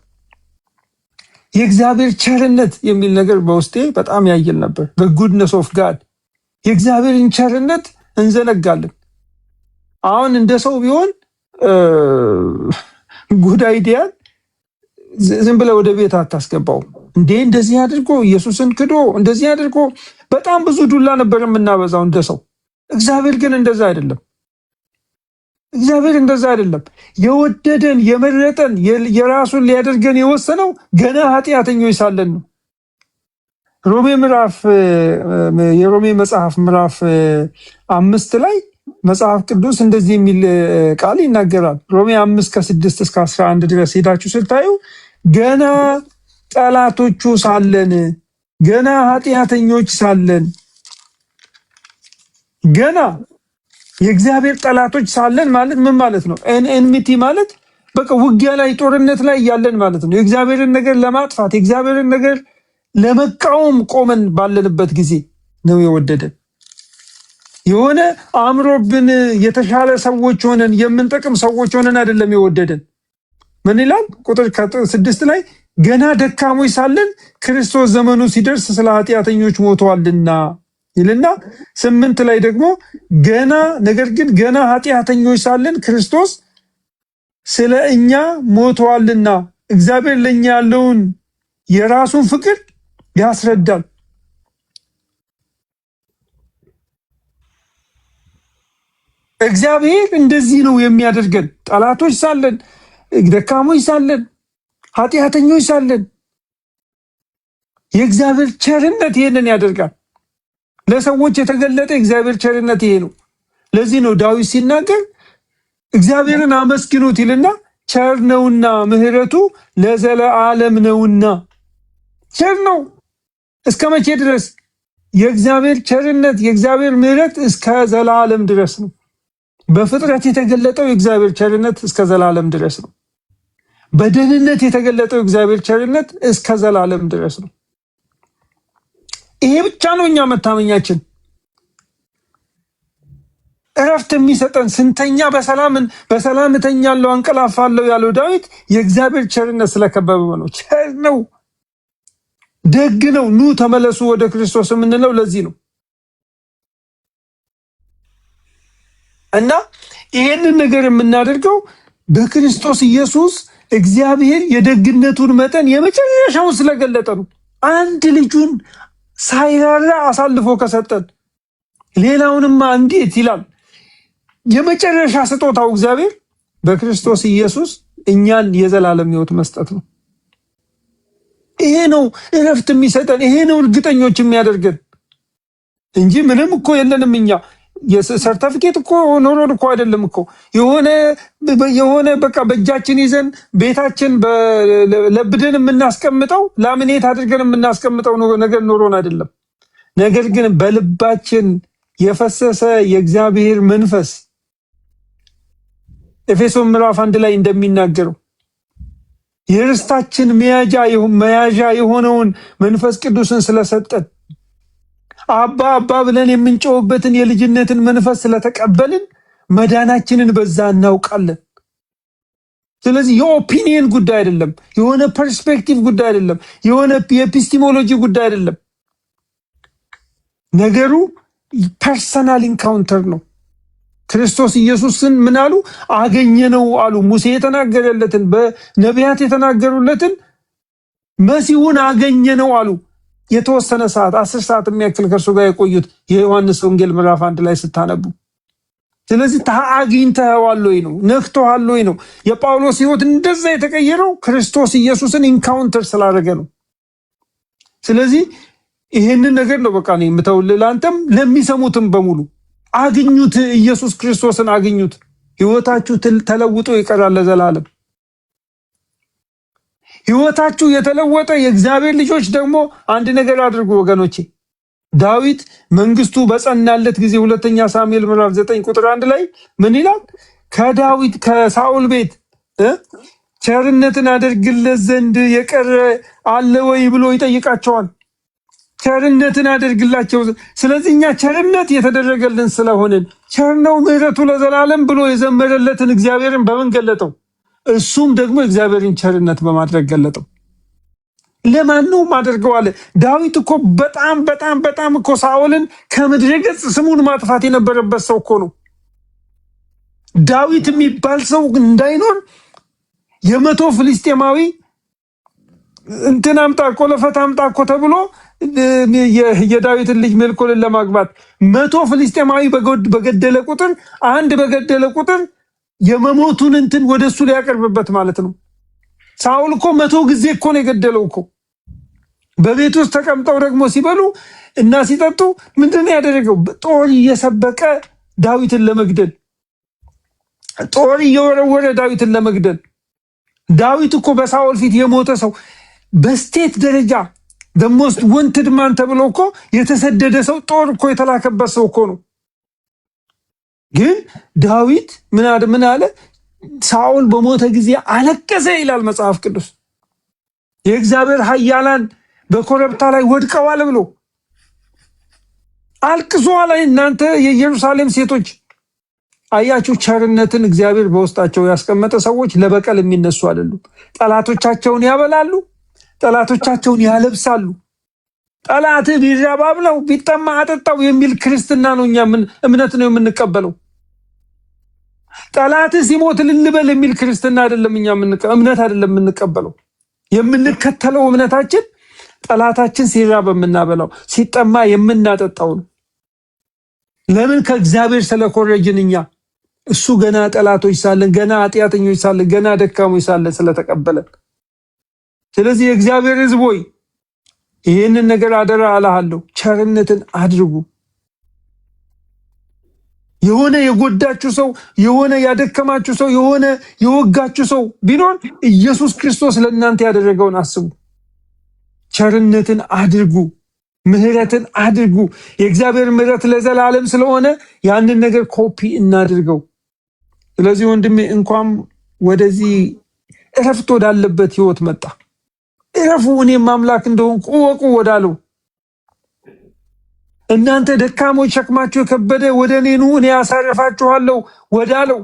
የእግዚአብሔር ቸርነት የሚል ነገር በውስጤ በጣም ያየል ነበር። በጉድነስ ኦፍ ጋድ የእግዚአብሔርን ቸርነት እንዘነጋለን። አሁን እንደ ሰው ቢሆን ጉድ አይዲያን ዝም ብለህ ወደ ቤት አታስገባውም እንዴ? እንደዚህ አድርጎ ኢየሱስን ክዶ እንደዚህ አድርጎ በጣም ብዙ ዱላ ነበር የምናበዛው እንደ ሰው። እግዚአብሔር ግን እንደዛ አይደለም። እግዚአብሔር እንደዛ አይደለም። የወደደን የመረጠን የራሱን ሊያደርገን የወሰነው ገና ኃጢአተኞች ሳለን ነው። የሮሜ መጽሐፍ ምዕራፍ 5 ላይ መጽሐፍ ቅዱስ እንደዚህ የሚል ቃል ይናገራል። ሮሜ 5:6 እስከ 11 ድረስ ሄዳችሁ ስታዩ ገና ጠላቶቹ ሳለን፣ ገና ኃጢአተኞች ሳለን፣ ገና የእግዚአብሔር ጠላቶች ሳለን ማለት ምን ማለት ነው? ኤንሚቲ ማለት በቃ ውጊያ ላይ ጦርነት ላይ ያለን ማለት ነው። የእግዚአብሔርን ነገር ለማጥፋት የእግዚአብሔርን ነገር ለመቃወም ቆመን ባለንበት ጊዜ ነው የወደደን። የሆነ አእምሮብን የተሻለ ሰዎች ሆነን የምንጠቅም ሰዎች ሆነን አይደለም የወደደን። ምን ይላል? ቁጥር 6 ላይ ገና ደካሞች ሳለን ክርስቶስ ዘመኑ ሲደርስ ስለ ኃጢአተኞች ሞተዋልና ይልና 8 ላይ ደግሞ ነገር ግን ገና ኃጢአተኞች ሳለን ክርስቶስ ስለ እኛ ሞተዋልና እግዚአብሔር ለኛ ያለውን የራሱን ፍቅር ያስረዳል። እግዚአብሔር እንደዚህ ነው የሚያደርገን። ጠላቶች ሳለን፣ ደካሞች ሳለን፣ ኃጢአተኞች ሳለን የእግዚአብሔር ቸርነት ይሄንን ያደርጋል። ለሰዎች የተገለጠ እግዚአብሔር ቸርነት ይሄ ነው። ለዚህ ነው ዳዊት ሲናገር እግዚአብሔርን አመስግኑት ይልና ቸር ነውና ምሕረቱ ለዘለዓለም ነውና ቸር ነው። እስከ መቼ ድረስ? የእግዚአብሔር ቸርነት የእግዚአብሔር ምሕረት እስከ ዘላለም ድረስ ነው። በፍጥረት የተገለጠው የእግዚአብሔር ቸርነት እስከ ዘላለም ድረስ ነው። በደህንነት የተገለጠው የእግዚአብሔር ቸርነት እስከ ዘላለም ድረስ ነው። ይሄ ብቻ ነው እኛ መታመኛችን። እረፍት የሚሰጠን ስንተኛ በሰላም እተኛለሁ አንቀላፋለሁ ያለው ዳዊት የእግዚአብሔር ቸርነት ስለከበበው ነው። ቸር ነው፣ ደግ ነው። ኑ ተመለሱ ወደ ክርስቶስ የምንለው ለዚህ ነው። እና ይሄንን ነገር የምናደርገው በክርስቶስ ኢየሱስ እግዚአብሔር የደግነቱን መጠን የመጨረሻውን ስለገለጠ ነው። አንድ ልጁን ሳይራራ አሳልፎ ከሰጠን ሌላውንማ እንዴት ይላል። የመጨረሻ ስጦታው እግዚአብሔር በክርስቶስ ኢየሱስ እኛን የዘላለም ሕይወት መስጠት ነው። ይሄ ነው እረፍት የሚሰጠን፣ ይሄ ነው እርግጠኞች የሚያደርገን እንጂ ምንም እኮ የለንም እኛ። የሰርተፊኬት እኮ ኖሮን እኮ አይደለም እኮ የሆነ በቃ በእጃችን ይዘን ቤታችን ለብደን የምናስቀምጠው ላሚኔት አድርገን የምናስቀምጠው ነገር ኖሮን አይደለም። ነገር ግን በልባችን የፈሰሰ የእግዚአብሔር መንፈስ ኤፌሶን ምዕራፍ 1 ላይ እንደሚናገረው የርስታችን መያዣ የሆነውን መንፈስ ቅዱስን ስለሰጠን አባ አባ ብለን የምንጮህበትን የልጅነትን መንፈስ ስለተቀበልን መዳናችንን በዛ እናውቃለን። ስለዚህ የኦፒኒየን ጉዳይ አይደለም፣ የሆነ ፐርስፔክቲቭ ጉዳይ አይደለም፣ የሆነ የኤፒስቲሞሎጂ ጉዳይ አይደለም። ነገሩ ፐርሰናል ኢንካውንተር ነው። ክርስቶስ ኢየሱስን ምን አሉ? አገኘነው አሉ። ሙሴ የተናገረለትን በነቢያት የተናገሩለትን መሲሁን አገኘነው አሉ። የተወሰነ ሰዓት 10 ሰዓት የሚያክል ከእርሱ ጋር የቆዩት የዮሐንስ ወንጌል ምዕራፍ 1 ላይ ስታነቡ። ስለዚህ አግኝተኸዋል ወይ ነው፣ ነክቶሃል ወይ ነው። የጳውሎስ ሕይወት እንደዛ የተቀየረው ክርስቶስ ኢየሱስን ኢንካውንተር ስላደረገ ነው። ስለዚህ ይሄንን ነገር ነው በቃ ነው የምተውልህ ለአንተም ለሚሰሙትም በሙሉ አግኙት፣ ኢየሱስ ክርስቶስን አግኙት። ሕይወታችሁ ተለውጦ ይቀራል ለዘላለም። ሕይወታችሁ የተለወጠ የእግዚአብሔር ልጆች ደግሞ አንድ ነገር አድርጉ ወገኖቼ። ዳዊት መንግስቱ በጸናለት ጊዜ 2ኛ ሳሙኤል ምዕራፍ 9 ቁጥር 1 ላይ ምን ይላል? ከሳኦል ቤት ቸርነትን አደርግለት ዘንድ የቀረ አለ ወይ ብሎ ይጠይቃቸዋል። ቸርነትን አደርግላቸው። ስለዚህ እኛ ቸርነት የተደረገልን ስለሆንን ቸር ነው ምሕረቱ ለዘላለም ብሎ የዘመረለትን እግዚአብሔርን በምን ገለጠው? እሱም ደግሞ እግዚአብሔርን ቸርነት በማድረግ ገለጠው። ለማን ነው ማድረገው አለ። ዳዊት እኮ በጣም እኮ ሳኦልን ከምድረ ገጽ ስሙን ማጥፋት የነበረበት ሰው እኮ ነው። ዳዊት የሚባል ሰው እንዳይኖር የመቶ ፍልስጤማዊ እንትን አምጣ እኮ ለፈት አምጣ እኮ ተብሎ የዳዊትን ልጅ ሜልኮልን ለማግባት 100 ፍልስጤማዊ በገደለ ቁጥር የመሞቱን እንትን ወደሱ ሊያቀርብበት ማለት ነው። ሳኦል እኮ 100 ጊዜ እኮ ነው የገደለው እኮ። በቤት ውስጥ ተቀምጠው ደግሞ ሲበሉ እና ሲጠጡ ምንድን ነው ያደረገው? ጦር እየሰበቀ ዳዊትን ለመግደል፣ ጦር እየወረወረ ዳዊትን ለመግደል። ዳዊት እኮ በሳኦል ፊት የሞተ ሰው በስቴት ደረጃ ደሞስት ወንትድ ማን ተብሎ እኮ የተሰደደ ሰው ጦር እኮ የተላከበት ሰው እኮ ነው። ግን ዳዊት ምን አለ? ሳኦል በሞተ ጊዜ አለቀሰ ይላል መጽሐፍ ቅዱስ። የእግዚአብሔር ኃያላን በኮረብታ ላይ ወድቀዋል ብሎ አልቅሷል። እናንተ የኢየሩሳሌም ሴቶች አያችሁ፣ ቸርነትን እግዚአብሔር በውስጣቸው ያስቀመጠ ሰዎች ለበቀል የሚነሱ አይደሉም። ጠላቶቻቸውን ያበላሉ፣ ጠላቶቻቸውን ያለብሳሉ። ጠላት ቢራብ አብላው ቢጠማ አጠጣው የሚል ክርስትና ነው እኛ እምነት ነው የምንቀበለው። ጠላት ሲሞት ልልበል የሚል ክርስትና አይደለም እኛ እምነት አይደለም የምንቀበለው። የምንከተለው እምነታችን ጠላታችን ሲራብ የምናበላው ሲጠማ የምናጠጣው ነው። ለምን? ከእግዚአብሔር ስለኮረጅን እኛ እሱ ገና ጠላቶች ሳለን፣ ገና ኃጢአተኞች ሳለን፣ ገና ደካሞች ሳለን ስለተቀበለን። ስለዚህ የእግዚአብሔር ሕዝብ ሆይ ይህንን ነገር አደራ አላሃለሁ፣ ቸርነትን አድርጉ። የሆነ የጎዳችሁ ሰው፣ የሆነ ያደከማችሁ ሰው፣ የሆነ የወጋችሁ ሰው ቢኖር ኢየሱስ ክርስቶስ ለእናንተ ያደረገውን አስቡ። ቸርነትን አድርጉ፣ ምህረትን አድርጉ። የእግዚአብሔር ምህረት ለዘላለም ስለሆነ ያንን ነገር ኮፒ እናድርገው። ስለዚህ ወንድሜ እንኳን ወደዚህ እረፍት ወዳለበት ህይወት መጣ። እረፉ፣ እኔም አምላክ እንደሆንኩ እወቁ ወዳለው፣ እናንተ ደካሞች ሸክማችሁ የከበደ ወደ እኔ ኑ እኔ አሳርፋችኋለሁ ወዳለው፣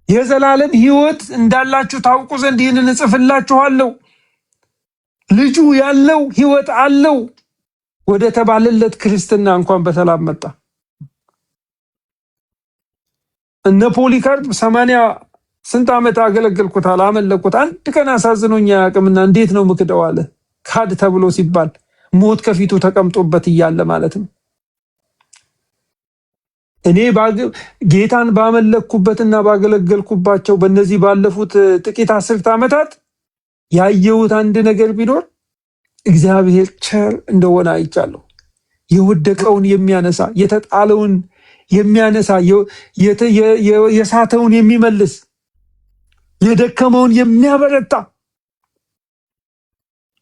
የዘላለም ህይወት እንዳላችሁ ታውቁ ዘንድ ይህንን እጽፍላችኋለሁ። ልጁ ያለው ህይወት አለው ወደ ተባለለት ክርስትና እንኳን በሰላም መጣ። እነ ፖሊካርፕ 80 ስንት ዓመት አገለገልኩት አላመለኩት፣ አንድ ቀን አሳዝኖኛ ያቅምና እንዴት ነው ምክደው አለ። ካድ ተብሎ ሲባል ሞት ከፊቱ ተቀምጦበት እያለ ማለት ነው። እኔ ጌታን ባመለኩበትና ባገለገልኩባቸው በእነዚህ ባለፉት ጥቂት 10 ዓመታት ያየሁት አንድ ነገር ቢኖር እግዚአብሔር ቸር እንደሆነ አይቻለሁ። የወደቀውን የሚያነሳ፣ የተጣለውን የሚያነሳ፣ የሳተውን የሚመልስ፣ የደከመውን የሚያበረታ፣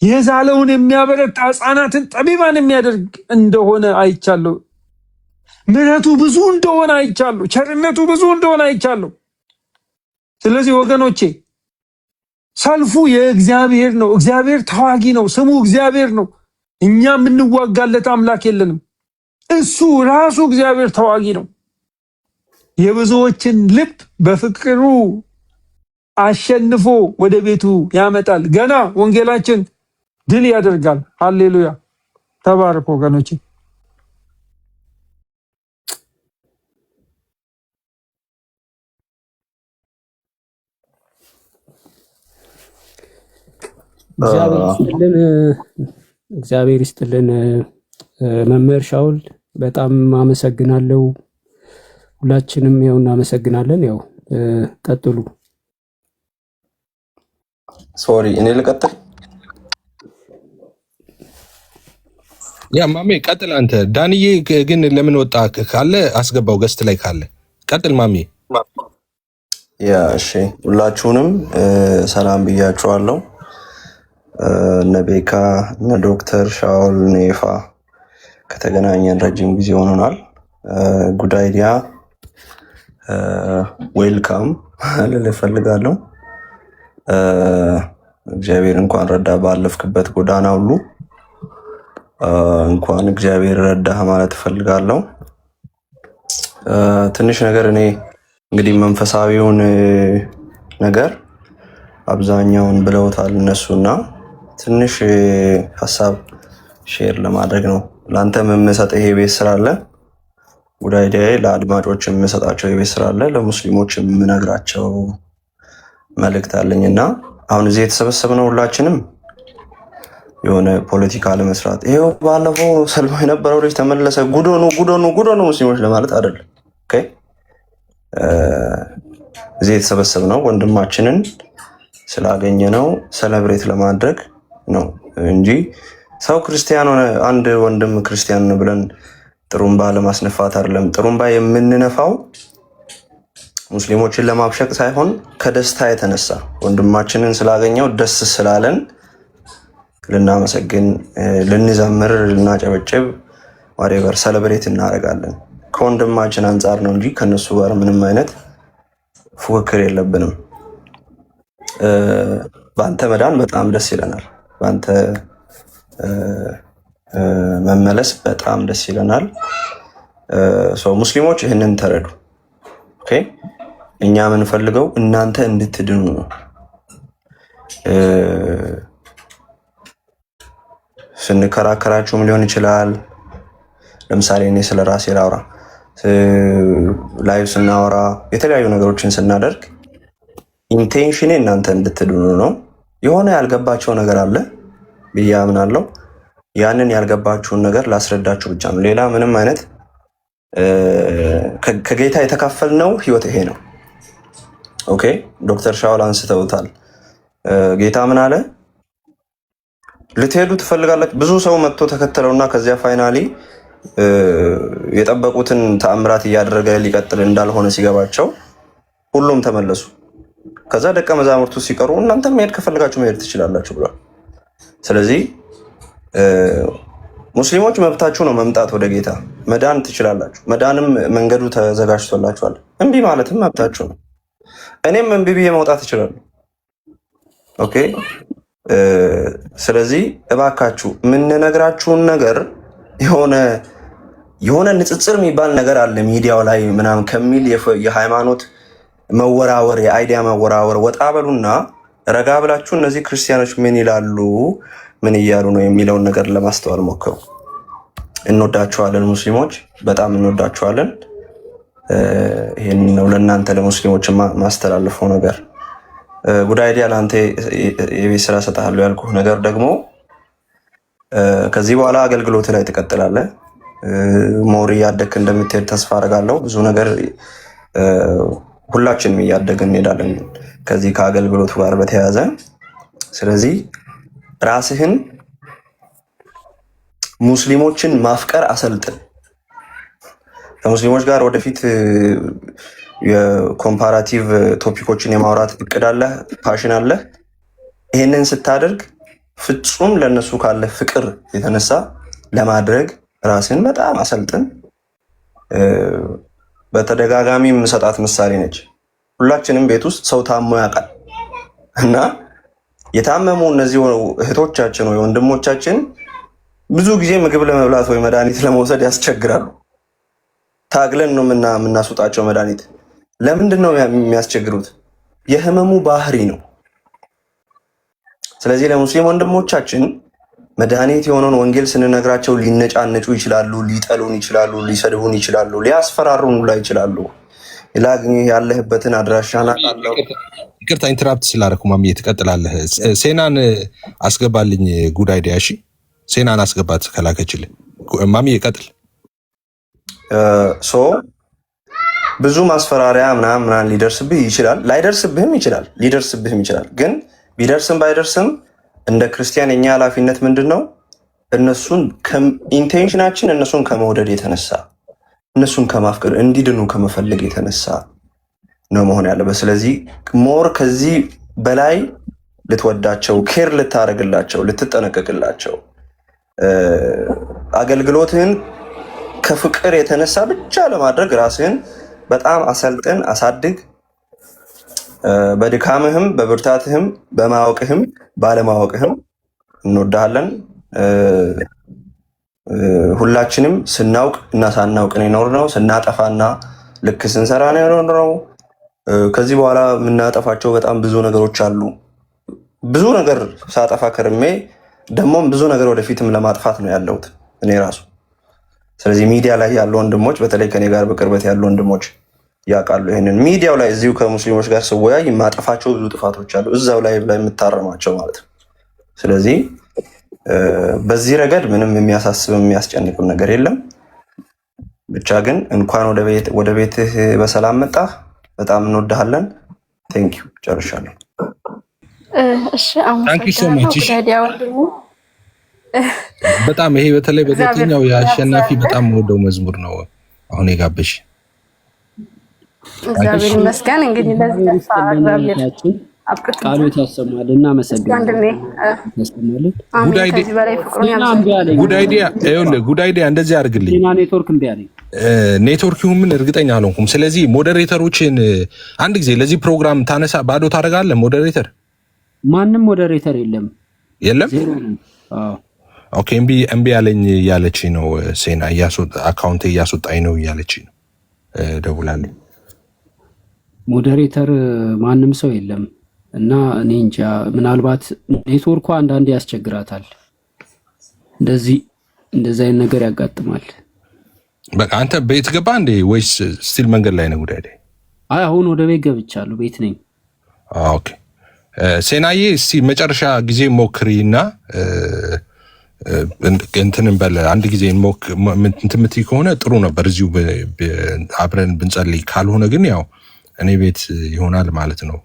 የዛለውን የሚያበረታ፣ ሕፃናትን ጠቢባን የሚያደርግ እንደሆነ አይቻለሁ። ምሕረቱ ብዙ እንደሆነ አይቻለሁ። ቸርነቱ ብዙ እንደሆነ አይቻለሁ። ስለዚህ ወገኖቼ ሰልፉ የእግዚአብሔር ነው። እግዚአብሔር ተዋጊ ነው። ስሙ እግዚአብሔር ነው። እኛ የምንዋጋለት አምላክ የለንም። እሱ ራሱ እግዚአብሔር ተዋጊ ነው። የብዙዎችን ልብ በፍቅሩ አሸንፎ ወደ ቤቱ ያመጣል። ገና ወንጌላችን ድል ያደርጋል። ሃሌሉያ! ተባረክ ወገኖቼ። እግዚአብሔር ይስጥልን መምህር ሻውል፣ በጣም አመሰግናለሁ። ሁላችንም ያው እናመሰግናለን። ያው ቀጥሉ። ሶሪ እኔ ልቀጥል? ያ ማሜ ቀጥል አንተ። ዳንዬ ግን ለምን ወጣ ካለ አስገባው፣ ገስት ላይ ካለ ቀጥል ማሜ። ያ እሺ፣ ሁላችሁንም ሰላም ብያችኋለሁ። እነ ቤካ እነ ዶክተር ሻውል ኔፋ ከተገናኘን ረጅም ጊዜ ሆኖናል። ጉድ አይዲያ ዌልካም ልል እፈልጋለሁ። እግዚአብሔር እንኳን ረዳ ባለፍክበት ጎዳና ሁሉ እንኳን እግዚአብሔር ረዳህ ማለት እፈልጋለሁ። ትንሽ ነገር እኔ እንግዲህ መንፈሳዊውን ነገር አብዛኛውን ብለውታል እነሱና ትንሽ ሀሳብ ሼር ለማድረግ ነው። ለአንተም የምሰጠው ይሄ ቤት ስራ አለ፣ ጉድ አይዲያ ለአድማጮች የምሰጣቸው የቤት ስራ አለ፣ ለሙስሊሞች የምነግራቸው መልእክት አለኝና አሁን እዚህ የተሰበሰብነው ሁላችንም የሆነ ፖለቲካ ለመስራት ይሄው ባለፈው ሰልፎ የነበረው ልጅ ተመለሰ ጉዶኑ ሙስሊሞች ለማለት አይደለም። ኦኬ እዚህ የተሰበሰብነው ወንድማችንን ስላገኘነው ሰለብሬት ለማድረግ ነው እንጂ ሰው ክርስቲያን ሆነ አንድ ወንድም ክርስቲያን ነው ብለን ጥሩምባ ለማስነፋት አይደለም። ጥሩምባ የምንነፋው ሙስሊሞችን ለማብሸቅ ሳይሆን ከደስታ የተነሳ ወንድማችንን ስላገኘው ደስ ስላለን ልናመሰግን፣ ልንዘምር፣ ልናጨበጭብ ዋሬቨር ሰለብሬት እናደርጋለን። ከወንድማችን አንጻር ነው እንጂ ከነሱ ጋር ምንም አይነት ፉክክር የለብንም። በአንተ መዳን በጣም ደስ ይለናል። በአንተ መመለስ በጣም ደስ ይለናል። ሙስሊሞች ይህንን ተረዱ። ኦኬ እኛ የምንፈልገው እናንተ እንድትድኑ ነው። ስንከራከራችሁም ሊሆን ይችላል። ለምሳሌ እኔ ስለ ራሴ ላውራ፣ ላይቭ ስናወራ፣ የተለያዩ ነገሮችን ስናደርግ ኢንቴንሽኔ እናንተ እንድትድኑ ነው። የሆነ ያልገባቸው ነገር አለ ብዬ አምናለሁ። ያንን ያልገባችሁን ነገር ላስረዳችሁ ብቻ ነው። ሌላ ምንም አይነት ከጌታ የተካፈልነው ህይወት ይሄ ነው። ኦኬ ዶክተር ሻውል አንስተውታል። ጌታ ምን አለ? ልትሄዱ ትፈልጋላችሁ? ብዙ ሰው መጥቶ ተከተለውና ከዚያ ፋይናሊ የጠበቁትን ተአምራት እያደረገ ሊቀጥል እንዳልሆነ ሲገባቸው ሁሉም ተመለሱ። ከዛ ደቀ መዛሙርቱ ሲቀሩ እናንተ መሄድ ከፈለጋችሁ መሄድ ትችላላችሁ ብሏል። ስለዚህ ሙስሊሞች መብታችሁ ነው መምጣት ወደ ጌታ መዳን ትችላላችሁ። መዳንም መንገዱ ተዘጋጅቶላችኋል። እምቢ ማለትም መብታችሁ ነው። እኔም እምቢ ብዬ መውጣት እችላለሁ። ኦኬ። ስለዚህ እባካችሁ የምንነግራችሁን ነገር የሆነ ንጽጽር የሚባል ነገር አለ ሚዲያው ላይ ምናምን ከሚል የሃይማኖት መወራወር የአይዲያ መወራወር ወጣ በሉና ረጋ ብላችሁ እነዚህ ክርስቲያኖች ምን ይላሉ ምን እያሉ ነው የሚለውን ነገር ለማስተዋል ሞክሩ። እንወዳችኋለን ሙስሊሞች፣ በጣም እንወዳችኋለን። ይህን ነው ለእናንተ ለሙስሊሞች ማስተላልፈው ነገር። ጉድ አይዲያ ለአንተ የቤት ስራ ሰጥሃለሁ ያልኩህ ነገር ደግሞ ከዚህ በኋላ አገልግሎት ላይ ትቀጥላለህ። ሞር እያደግክ እንደምትሄድ ተስፋ አደርጋለሁ። ብዙ ነገር ሁላችንም እያደግን እንሄዳለን ከዚህ ከአገልግሎቱ ጋር በተያያዘ። ስለዚህ ራስህን ሙስሊሞችን ማፍቀር አሰልጥን። ከሙስሊሞች ጋር ወደፊት የኮምፓራቲቭ ቶፒኮችን የማውራት እቅድ አለህ፣ ፓሽን አለህ። ይህንን ስታደርግ ፍጹም ለነሱ ካለ ፍቅር የተነሳ ለማድረግ ራስን በጣም አሰልጥን። በተደጋጋሚ የምሰጣት ምሳሌ ነች። ሁላችንም ቤት ውስጥ ሰው ታሞ ያውቃል እና የታመሙ እነዚህ እህቶቻችን ወይ ወንድሞቻችን ብዙ ጊዜ ምግብ ለመብላት ወይ መድኃኒት ለመውሰድ ያስቸግራሉ። ታግለን ነው የምናስወጣቸው መድኃኒት። ለምንድን ነው የሚያስቸግሩት? የህመሙ ባህሪ ነው። ስለዚህ ለሙስሊም ወንድሞቻችን መድኃኒት የሆነውን ወንጌል ስንነግራቸው ሊነጫነጩ ይችላሉ፣ ሊጠሉን ይችላሉ፣ ሊሰድቡን ይችላሉ፣ ሊያስፈራሩን ላይ ይችላሉ። ላግኝ ያለህበትን አድራሻና አለው። ይቅርታ ኢንተራፕት ስላደረኩ ማሚዬ ትቀጥላለህ። ሴናን አስገባልኝ። ጉድ አይዲያ። እሺ ሴናን አስገባት ከላከችልህ። ማሚዬ ቀጥል። ብዙ ማስፈራሪያ ምናምን ሊደርስብህ ይችላል፣ ላይደርስብህም ይችላል፣ ሊደርስብህም ይችላል። ግን ቢደርስም ባይደርስም እንደ ክርስቲያን የኛ ኃላፊነት ምንድን ነው? ኢንቴንሽናችን እነሱን ከመውደድ የተነሳ እነሱን ከማፍቀር እንዲድኑ ከመፈለግ የተነሳ ነው መሆን ያለበት። ስለዚህ ሞር ከዚህ በላይ ልትወዳቸው፣ ኬር ልታደርግላቸው፣ ልትጠነቀቅላቸው አገልግሎትህን ከፍቅር የተነሳ ብቻ ለማድረግ ራስህን በጣም አሰልጥን፣ አሳድግ። በድካምህም በብርታትህም በማወቅህም ባለማወቅህም እንወዳሃለን። ሁላችንም ስናውቅ እና ሳናውቅ ነው የኖርነው። ስናጠፋና ልክ ስንሰራ ነው የኖርነው። ከዚህ በኋላ የምናጠፋቸው በጣም ብዙ ነገሮች አሉ። ብዙ ነገር ሳጠፋ ከርሜ ደግሞም ብዙ ነገር ወደፊትም ለማጥፋት ነው ያለሁት እኔ ራሱ። ስለዚህ ሚዲያ ላይ ያሉ ወንድሞች በተለይ ከኔ ጋር በቅርበት ያሉ ወንድሞች ያውቃሉ ይሄንን። ሚዲያው ላይ እዚሁ ከሙስሊሞች ጋር ስወያይ የማጠፋቸው ብዙ ጥፋቶች አሉ፣ እዛው ላይ የምታረማቸው ማለት ነው። ስለዚህ በዚህ ረገድ ምንም የሚያሳስብም የሚያስጨንቅም ነገር የለም። ብቻ ግን እንኳን ወደ ቤትህ በሰላም መጣህ። በጣም እንወድሃለን። ቴንክ ዩ። ጨርሻለሁ። እሺ አመሰግናለሁ። በጣም ይሄ በተለይ በሁለተኛው የአሸናፊ በጣም ወደው መዝሙር ነው አሁን የጋበሽ። እግዚአብሔር ይመስገን። እንግዲህ ለዚህ ቃሉ ያሰማል እና መሰግናለን። ጉድ አይዲያ እንደዚህ አድርግልኝ። ኔትወርክ እምቢ አለኝ። ኔትወርክ ይሁን ምን እርግጠኛ አልሆንኩም። ስለዚህ ሞዴሬተሮችን አንድ ጊዜ ለዚህ ፕሮግራም ታነሳ ባዶ ታደርጋለህ። ሞዴሬተር ማንም ሞዴሬተር የለም። ኦኬ እምቢ ያለኝ እያለች ነው ሴና። አካውንት እያስወጣኝ ነው እያለች ነው ደውላለኝ። ሞዴሬተር ማንም ሰው የለም እና እኔ እንጃ፣ ምናልባት ኔትወርኩ አንዳንዴ ያስቸግራታል። እንደዚህ አይነት ነገር ያጋጥማል። በቃ አንተ ቤት ገባ እንዴ ወይስ ስቲል መንገድ ላይ ነው? ጉዳይ አይ አሁን ወደ ቤት ገብቻለሁ፣ ቤት ነኝ። ኦኬ ሴናዬ፣ እስቲ መጨረሻ ጊዜ ሞክሪና እንትንን በለ አንድ ጊዜ እንትምት ከሆነ ጥሩ ነበር፣ እዚሁ አብረን ብንጸልይ። ካልሆነ ግን ያው እኔ ቤት ይሆናል ማለት ነው።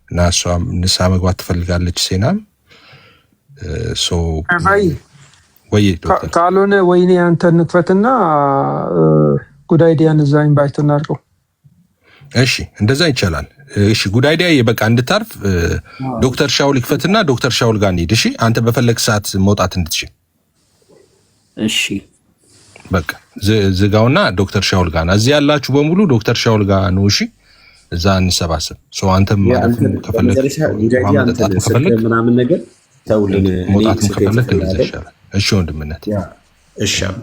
እና እሷም ንሳ መግባት ትፈልጋለች ሴናም። ወይ ካልሆነ ወይኔ አንተ ንክፈትና ጉድ አይዲያን እዛ ኢንቫይት እናድርገው። እሺ እንደዛ ይቻላል። እሺ ጉድ አይዲያ በቃ እንድታርፍ ዶክተር ሻውል ይክፈትና ዶክተር ሻውል ጋር እንሂድ። እሺ አንተ በፈለግ ሰዓት መውጣት እንድትችል እሺ በቃ ዝጋውና ዶክተር ሻውል ጋር እዚህ ያላችሁ በሙሉ ዶክተር ሻውል ጋር ነው። እሺ እዛ እንሰባሰብ። ሰው አንተም ማለት ከፈለግ ምናምን ነገር ተውልን መውጣት ከፈለግ እንደዛ ይሻላል። እሺ ወንድምነት እሺ አባ